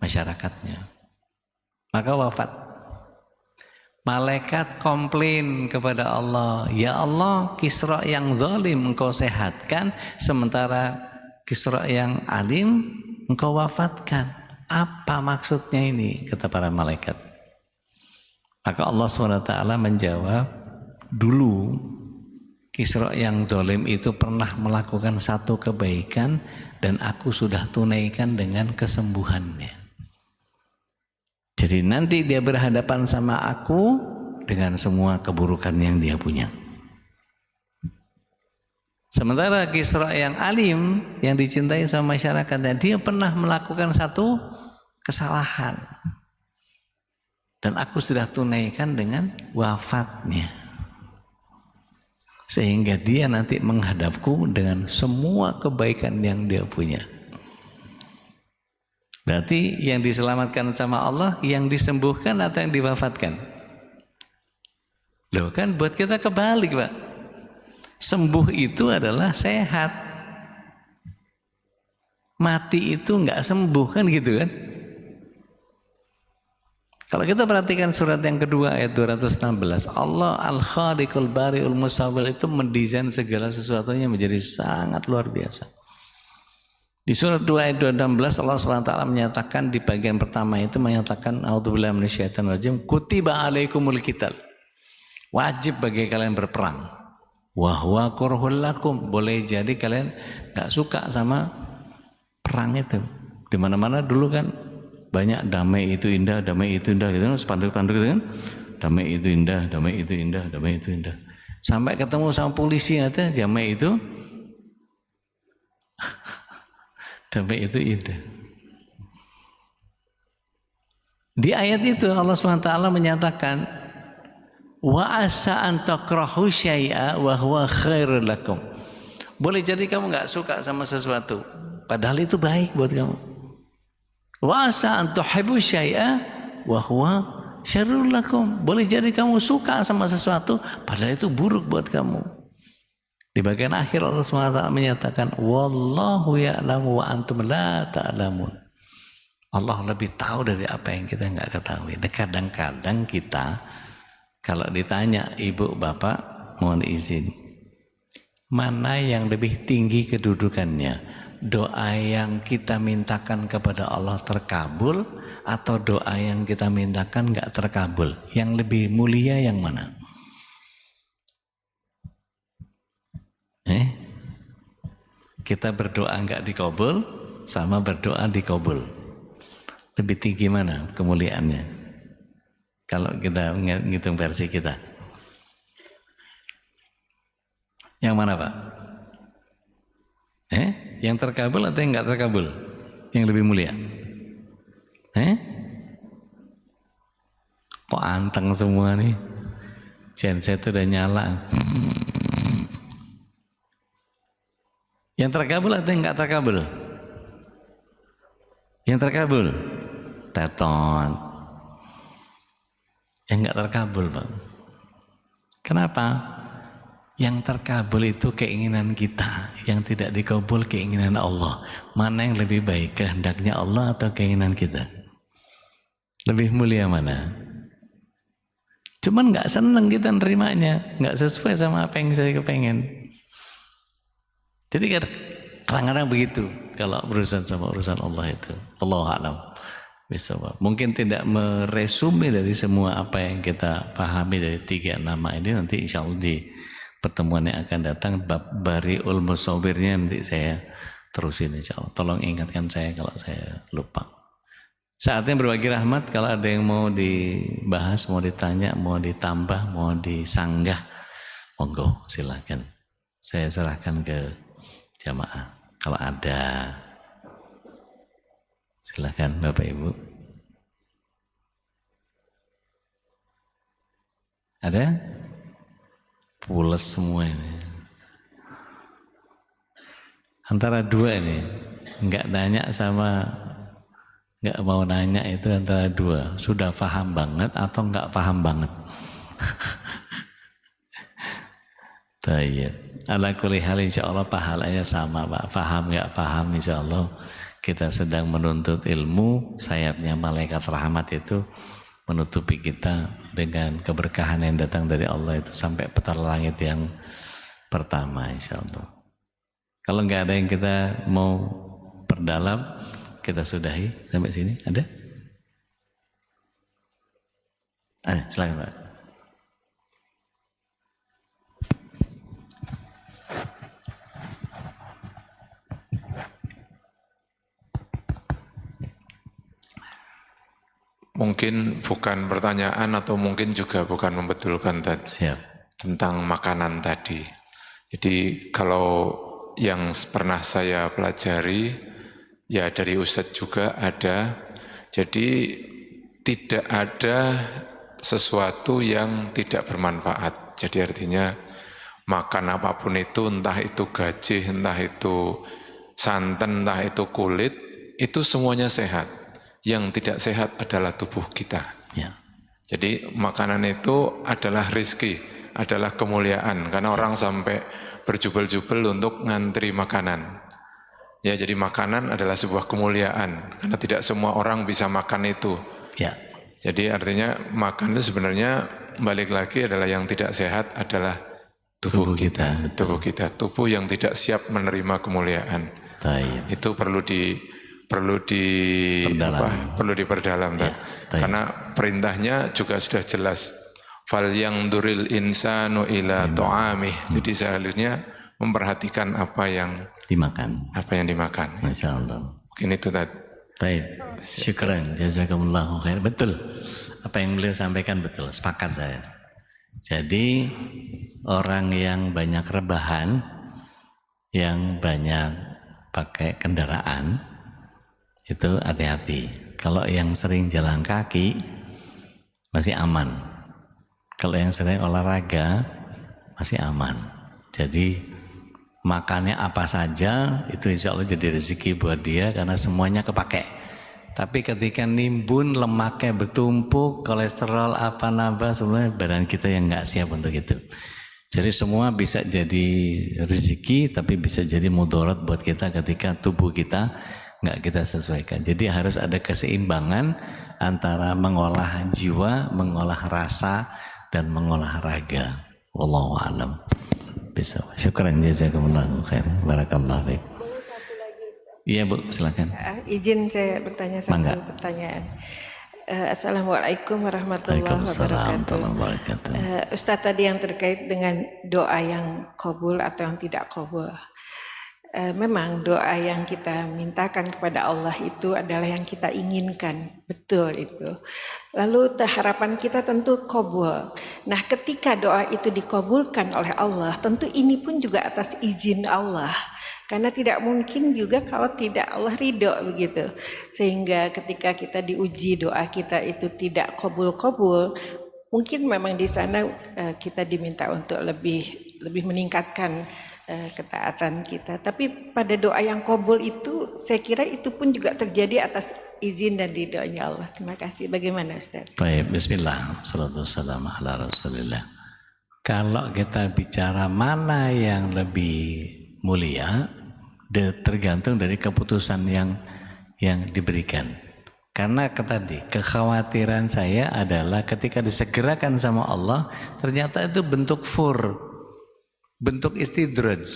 masyarakatnya. Maka wafat. Malaikat komplain kepada Allah, ya Allah, Kisra yang zalim engkau sehatkan, sementara Kisra yang alim engkau wafatkan. Apa maksudnya ini? Kata para malaikat. Maka Allah SWT menjawab, dulu Kisra yang zalim itu pernah melakukan satu kebaikan dan aku sudah tunaikan dengan kesembuhannya. Jadi nanti dia berhadapan sama aku dengan semua keburukan yang dia punya. Sementara Kisra yang alim, yang dicintai sama masyarakatnya, dia pernah melakukan satu kesalahan. Dan aku sudah tunaikan dengan wafatnya. Sehingga dia nanti menghadapku dengan semua kebaikan yang dia punya. Berarti yang diselamatkan sama Allah, yang disembuhkan atau yang diwafatkan? Loh kan buat kita kebalik Pak. Sembuh itu adalah sehat. Mati itu nggak sembuh kan gitu kan. Kalau kita perhatikan surat yang kedua ayat 216, Allah Al-Khaliqul Bari'ul Musawwir itu mendesain segala sesuatunya menjadi sangat luar biasa. Di surat 2 ayat 216 Allah SWT menyatakan di bagian pertama itu menyatakan a'udzubillahi minasyaitonir rajim, kutiba alaikumul qital. Wajib bagi kalian berperang. Wa huwa kurhul lakum. Boleh jadi kalian enggak suka sama perang itu. Di mana-mana dulu kan banyak damai itu indah gitu, spanduk-spanduk gitu kan. Damai itu indah, damai itu indah, damai itu indah. Sampai ketemu sama polisi aja, damai itu damai itu indah. Di ayat itu Allah SWT menyatakan wa asa an takrahu syai'a wa huwa khairul lakum. Boleh jadi kamu enggak suka sama sesuatu, padahal itu baik buat kamu. Wa asa an tuhibbu syai'a wa huwa syarrul lakum. Boleh jadi kamu suka sama sesuatu, padahal itu buruk buat kamu. Di bagian akhir Allah SWT menyatakan wallahu ya'lamu wa antum la ta'lamun. Allah lebih tahu dari apa yang kita enggak ketahui. Dan kadang-kadang kita kalau ditanya ibu bapak, mohon izin, mana yang lebih tinggi kedudukannya? Doa yang kita mintakan kepada Allah terkabul atau doa yang kita mintakan enggak terkabul? Yang lebih mulia yang mana? Kita berdoa enggak dikabul sama berdoa dikabul. Lebih tinggi mana kemuliaannya? Kalau kita ngitung versi kita. Yang mana Pak? Yang terkabul atau yang enggak terkabul? Yang lebih mulia? Kok anteng semua nih? Genset udah nyala. Yang terkabul atau yang enggak terkabul? Yang terkabul? Teton. Yang enggak terkabul, Bang. Kenapa? Yang terkabul itu keinginan kita, yang tidak dikabul keinginan Allah. Mana yang lebih baik, kehendaknya Allah atau keinginan kita? Lebih mulia mana? Cuman enggak senang kita nerimanya, enggak sesuai sama apa yang saya kepengen. Jadi kadang-kadang begitu kalau berurusan sama urusan Allah itu. Allahu a'lam bishawab. Mungkin tidak meresume dari semua apa yang kita pahami dari 3 nama ini. Nanti insya Allah di pertemuan yang akan datang bab Bari'ul Musawwirnya nanti saya terusin insya Allah. Tolong ingatkan saya kalau saya lupa. Saatnya berbagi rahmat. Kalau ada yang mau dibahas, mau ditanya, mau ditambah, mau disanggah, monggo silakan. Saya serahkan ke jamaah. Kalau ada, silakan Bapak Ibu. Ada? Pules semua ini. Antara dua ini, enggak nanya sama enggak mau nanya itu antara dua. Sudah paham banget atau enggak paham banget? Tayyib. Ala kulli hal insyaallah pahalanya sama Pak. Paham enggak paham insyaallah kita sedang menuntut ilmu, sayapnya malaikat rahmat itu menutupi kita dengan keberkahan yang datang dari Allah itu sampai petala langit yang pertama insyaallah. Kalau enggak ada yang kita mau perdalam, kita sudahi sampai sini. Ada? Ada, silakan Pak. Mungkin bukan pertanyaan atau mungkin juga bukan membetulkan tadi. Siap. Tentang makanan tadi. Jadi kalau yang pernah saya pelajari ya dari Ustadz juga ada. Jadi tidak ada sesuatu yang tidak bermanfaat. Jadi artinya makan apapun itu, entah itu gajih, entah itu santan, entah itu kulit, itu semuanya sehat. Yang tidak sehat adalah tubuh kita. Ya. Jadi makanan itu adalah rizki, adalah kemuliaan. Karena orang sampai berjubel-jubel untuk ngantri makanan. Ya, jadi makanan adalah sebuah kemuliaan. Karena tidak semua orang bisa makan itu. Ya. Jadi artinya makan itu sebenarnya balik lagi adalah yang tidak sehat adalah tubuh kita. Tubuh kita, tubuh yang tidak siap menerima kemuliaan. Taib. Itu perlu diperdalam. Ya, karena perintahnya juga sudah jelas. Fal yang duril insanu ila to'amih. Jadi seharusnya memperhatikan apa yang dimakan. Masya Allah. Mungkin itu tadi. Baik, syukran, jazakumullahu khair. Betul, apa yang beliau sampaikan betul, sepakat saya. Jadi orang yang banyak rebahan, yang banyak pakai kendaraan, itu hati-hati. Kalau yang sering jalan kaki, masih aman. Kalau yang sering olahraga, masih aman. Jadi makannya apa saja itu insya Allah jadi rezeki buat dia karena semuanya kepake. Tapi ketika nimbun lemaknya bertumpuk, kolesterol apa nambah, sebenarnya badan kita yang nggak siap untuk itu. Jadi semua bisa jadi rezeki, tapi bisa jadi mudarat buat kita ketika tubuh kita nggak kita sesuaikan. Jadi harus ada keseimbangan antara mengolah jiwa, mengolah rasa, dan mengolah raga. Wallahu a'lam. Bisa. Syukran jazakumullahu khair. Barakallahu fiik. Iya Bu, silakan. Izin saya bertanya satu pertanyaan. Assalamualaikum warahmatullahi wabarakatuh. Ustaz tadi yang terkait dengan doa yang qabul atau yang tidak qabul. Memang doa yang kita mintakan kepada Allah itu adalah yang kita inginkan, betul itu. Lalu harapan kita tentu qabul. Nah, ketika doa itu dikabulkan oleh Allah, tentu ini pun juga atas izin Allah. Karena tidak mungkin juga kalau tidak Allah ridho begitu. Sehingga ketika kita diuji doa kita itu tidak qabul, mungkin memang di sana kita diminta untuk lebih meningkatkan ketaatan kita. Tapi pada doa yang qabul itu saya kira itu pun juga terjadi atas izin dan ridhonya Allah. Terima kasih. Bagaimana Ustaz? Baik, bismillah. Salatu wassalamu ala Rasulillah. Kalau kita bicara mana yang lebih mulia, tergantung dari keputusan yang diberikan. Karena tadi kekhawatiran saya adalah ketika disegerakan sama Allah, ternyata itu bentuk bentuk istidraj.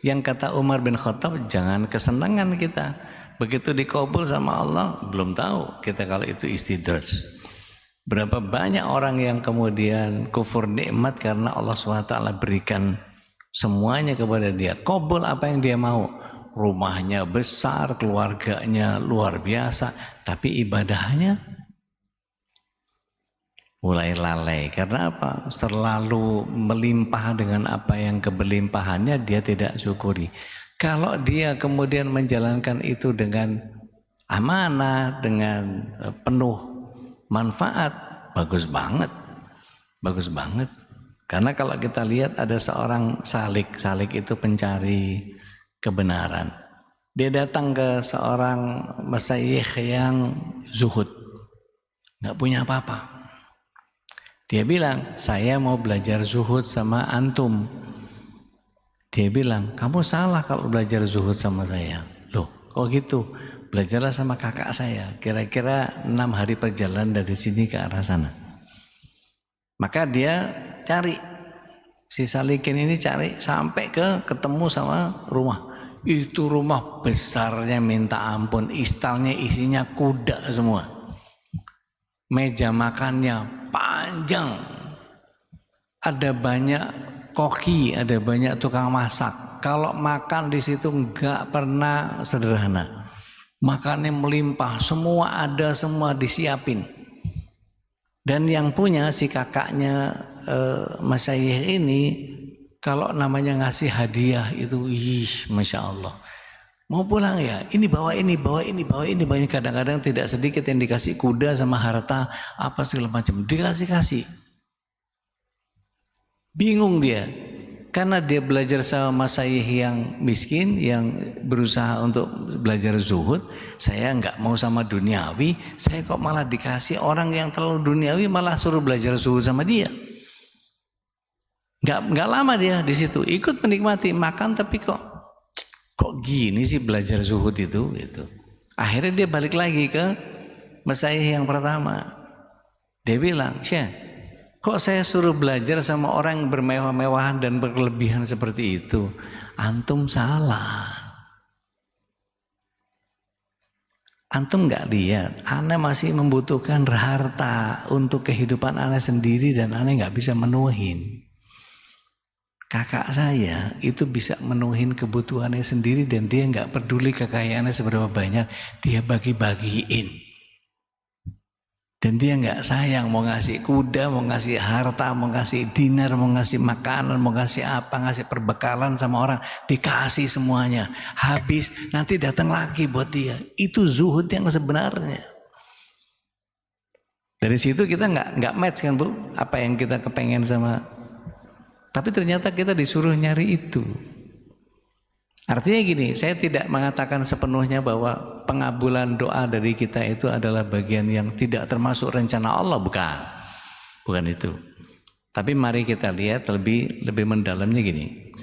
Yang kata Umar bin Khattab, jangan kesenangan kita. Begitu dikabul sama Allah, belum tahu kita kalau itu istidraj. Berapa banyak orang yang kemudian kufur nikmat karena Allah SWT berikan semuanya kepada dia. Kabul apa yang dia mau. Rumahnya besar, keluarganya luar biasa, tapi ibadahnya mulai lalai. Karena apa? Terlalu melimpah dengan apa yang keberlimpahannya dia tidak syukuri. Kalau dia kemudian menjalankan itu dengan amanah, dengan penuh manfaat, bagus banget. Bagus banget. Karena kalau kita lihat ada seorang salik itu pencari kebenaran. Dia datang ke seorang masyayikh yang zuhud, nggak punya apa-apa. Dia bilang, saya mau belajar zuhud sama antum. Dia bilang, kamu salah kalau belajar zuhud sama saya. Loh, kok gitu? Belajarlah sama kakak saya. Kira-kira 6 hari perjalanan dari sini ke arah sana. Maka dia cari, si salikin ini cari sampai ketemu sama rumah. Itu rumah besarnya minta ampun, istalnya isinya kuda semua. Meja makannya panjang. Ada banyak koki, ada banyak tukang masak. Kalau makan di situ enggak pernah sederhana. Makannya melimpah, semua ada, semua disiapin. Dan yang punya si kakaknya masyayikh ini, kalau namanya ngasih hadiah itu, Masya Allah. Mau pulang ya, ini bawa ini. Kadang-kadang tidak sedikit yang dikasih kuda sama harta, apa segala macam. Dikasih. Bingung dia. Karena dia belajar sama masyayikh yang miskin, yang berusaha untuk belajar zuhud. Saya enggak mau sama duniawi, saya kok malah dikasih orang yang terlalu duniawi, malah suruh belajar zuhud sama dia. Enggak lama dia di situ, ikut menikmati makan, tapi kok gini sih belajar zuhud itu gitu. Akhirnya dia balik lagi ke masyayikh yang pertama. Dia bilang, Syekh, kok saya suruh belajar sama orang yang bermewah-mewahan dan berkelebihan seperti itu? Antum salah. Antum nggak lihat, ana masih membutuhkan harta untuk kehidupan ana sendiri dan ana nggak bisa menuhin. Kakak saya itu bisa menuhin kebutuhannya sendiri dan dia nggak peduli kekayaannya seberapa banyak, dia bagi-bagiin. Dan dia nggak sayang mau ngasih kuda, mau ngasih harta, mau ngasih dinar, mau ngasih makanan, mau ngasih apa, ngasih perbekalan sama orang, dikasih semuanya. Habis nanti datang lagi buat dia. Itu zuhud yang sebenarnya. Dari situ kita nggak match kan Bu, apa yang kita kepengen sama. Tapi ternyata kita disuruh nyari itu. Artinya gini, saya tidak mengatakan sepenuhnya bahwa pengabulan doa dari kita itu adalah bagian yang tidak termasuk rencana Allah, bukan. Bukan itu. Tapi mari kita lihat lebih mendalamnya gini.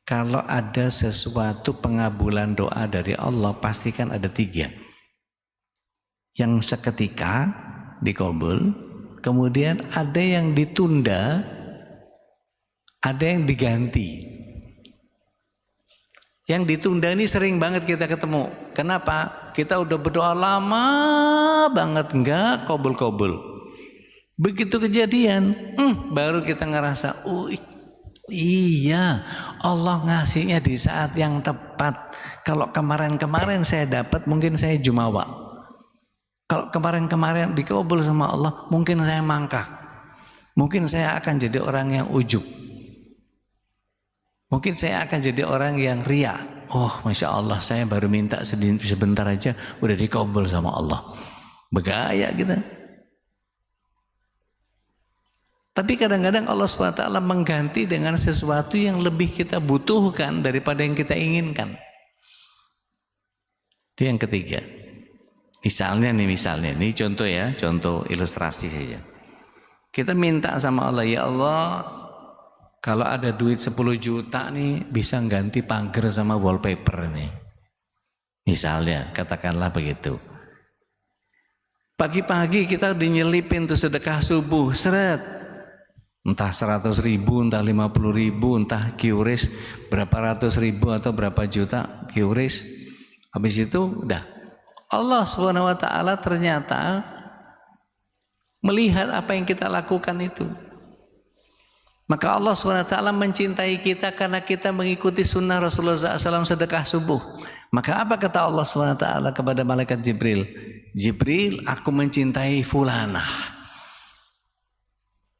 Kalau ada sesuatu pengabulan doa dari Allah, pastikan ada 3. Yang seketika dikabul, kemudian ada yang ditunda, ada yang diganti. Yang ditunda ini sering banget kita ketemu. Kenapa? Kita udah berdoa lama banget enggak kabul-kabul. Begitu kejadian, baru kita ngerasa, iya, Allah ngasihnya di saat yang tepat. Kalau kemarin-kemarin saya dapat, mungkin saya jumawa. Kalau kemarin-kemarin dikabul sama Allah, mungkin saya mangkak. Mungkin saya akan jadi orang yang ujub. Mungkin saya akan jadi orang yang ria. Oh, Masya Allah, saya baru minta sebentar aja udah dikabul sama Allah. Begaya kita. Tapi kadang-kadang Allah SWT mengganti dengan sesuatu yang lebih kita butuhkan daripada yang kita inginkan. Itu yang ketiga. Misalnya ini contoh ya, contoh ilustrasi saja. Kita minta sama Allah, ya Allah, kalau ada duit 10 juta nih bisa ganti pagar sama wallpaper nih. Misalnya, katakanlah begitu. Pagi-pagi kita dinyelipin tuh sedekah subuh, seret. Entah 100 ribu, entah 50 ribu, entah QRIS berapa ratus ribu atau berapa juta QRIS. Habis itu udah. Allah SWT ternyata melihat apa yang kita lakukan itu. Maka Allah SWT mencintai kita karena kita mengikuti sunnah Rasulullah SAW sedekah subuh. Maka apa kata Allah SWT kepada malaikat Jibril? Jibril, aku mencintai fulanah.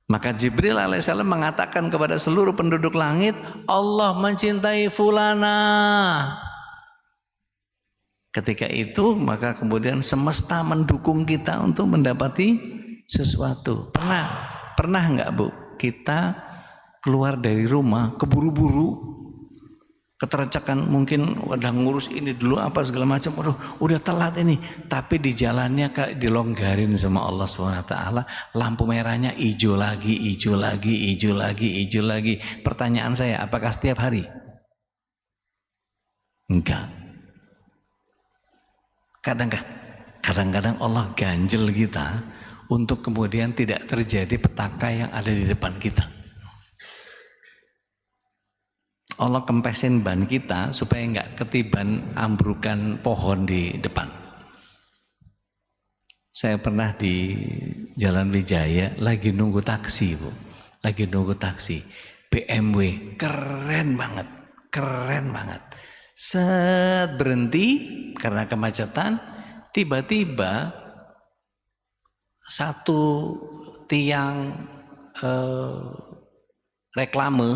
Maka Jibril alaihissalam mengatakan kepada seluruh penduduk langit, Allah mencintai fulanah. Ketika itu maka kemudian semesta mendukung kita untuk mendapati sesuatu. Pernah enggak Bu? Kita keluar dari rumah keburu-buru, ketercekan, mungkin udah ngurus ini dulu apa segala macam, udah telat ini, tapi di jalannya kayak dilonggarin sama Allah SWT, lampu merahnya hijau lagi. Pertanyaan saya, apakah setiap hari? Enggak. Kadang-kadang Allah ganjel kita untuk kemudian tidak terjadi petaka yang ada di depan kita. Allah kempesin ban kita supaya enggak ketiban ambrukan pohon di depan. Saya pernah di Jalan Wijaya lagi nunggu taksi, Bu. BMW keren banget. Set berhenti karena kemacetan, tiba-tiba satu tiang reklame,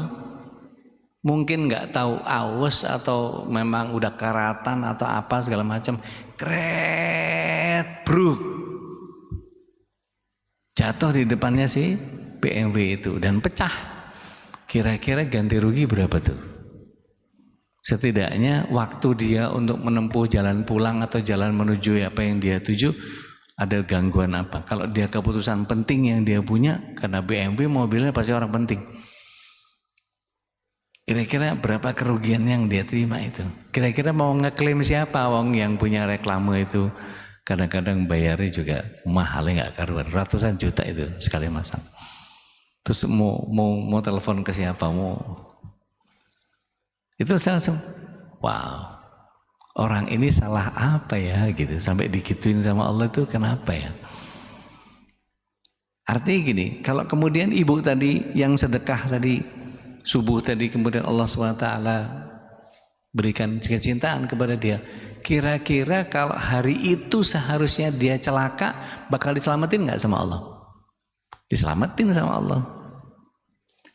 mungkin nggak tahu aus atau memang udah karatan atau apa segala macam, kret bruk jatuh di depannya si BMW itu dan pecah. Kira-kira ganti rugi berapa tuh? Setidaknya waktu dia untuk menempuh jalan pulang atau jalan menuju apa yang dia tuju ada gangguan apa. Kalau dia keputusan penting yang dia punya, karena BMW mobilnya pasti orang penting, kira-kira berapa kerugian yang dia terima itu? Kira-kira mau ngeklaim siapa wong yang punya reklame itu? kadang-kadang bayarnya juga mahalnya nggak karuan, ratusan juta itu sekali masang. Terus mau telepon ke siapa, itu saya langsung wow, orang ini salah apa ya gitu sampai digituin sama Allah itu kenapa ya? Artinya gini, kalau kemudian ibu tadi yang sedekah tadi subuh tadi kemudian Allah SWT berikan kecintaan kepada dia, kira-kira kalau hari itu seharusnya dia celaka bakal diselamatin nggak sama Allah? Diselamatin sama Allah.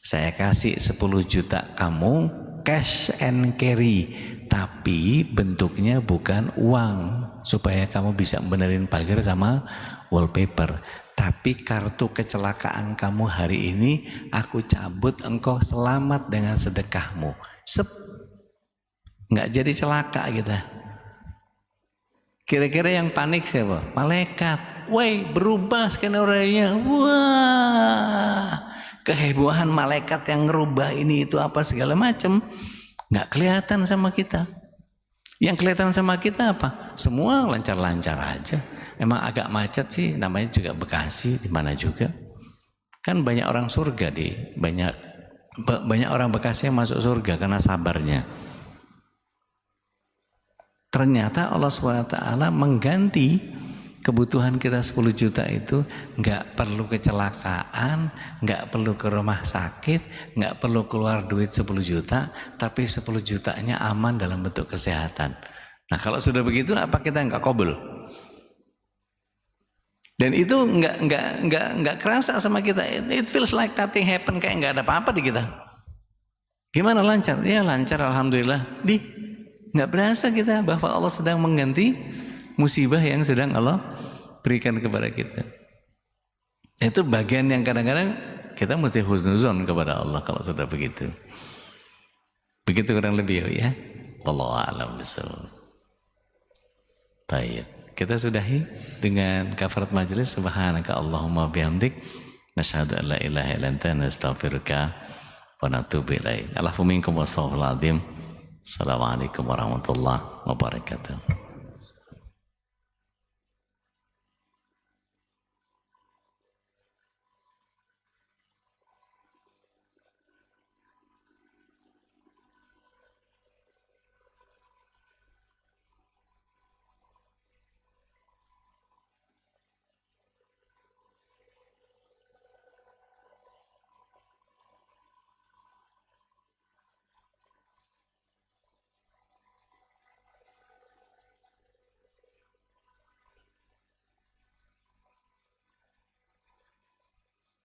Saya kasih 10 juta kamu cash and carry, tapi bentuknya bukan uang supaya kamu bisa benerin pagar sama wallpaper, tapi kartu kecelakaan kamu hari ini aku cabut, engkau selamat dengan sedekahmu. Nggak jadi celaka kita. Kira-kira yang panik siapa? Malaikat. Woi, berubah skenario-nya. Wah, kehebohan malaikat yang ngerubah ini itu apa segala macam nggak kelihatan sama kita. Yang kelihatan sama kita apa? Semua lancar-lancar aja. Emang agak macet sih, namanya juga Bekasi, di mana juga. Kan banyak orang surga banyak orang Bekasi yang masuk surga karena sabarnya. Ternyata Allah SWT mengganti kebutuhan kita 10 juta itu, nggak perlu kecelakaan, nggak perlu ke rumah sakit, nggak perlu keluar duit 10 juta, tapi 10 jutanya aman dalam bentuk kesehatan. Nah kalau sudah begitu apa kita nggak qabul? Dan itu nggak kerasa sama kita. It feels like nothing happen, kayak nggak ada apa-apa di kita. Gimana lancar? Ya lancar, alhamdulillah. Nggak berasa kita bahwa Allah sedang mengganti musibah yang sedang Allah berikan kepada kita. Itu bagian yang kadang-kadang kita mesti husnuzon kepada Allah kalau sudah begitu. Begitu kurang lebih ya. Wallahu a'lam bishawab. Baik, kita sudahi dengan kafarat majelis. Subhanaka Allahumma bihamdik, nasyhadu an la ilaha illa anta, nastaghfiruka wa natubu ilaik. Allahu minkum wa astaghfirullahaladzim. Assalamualaikum warahmatullahi wabarakatuh.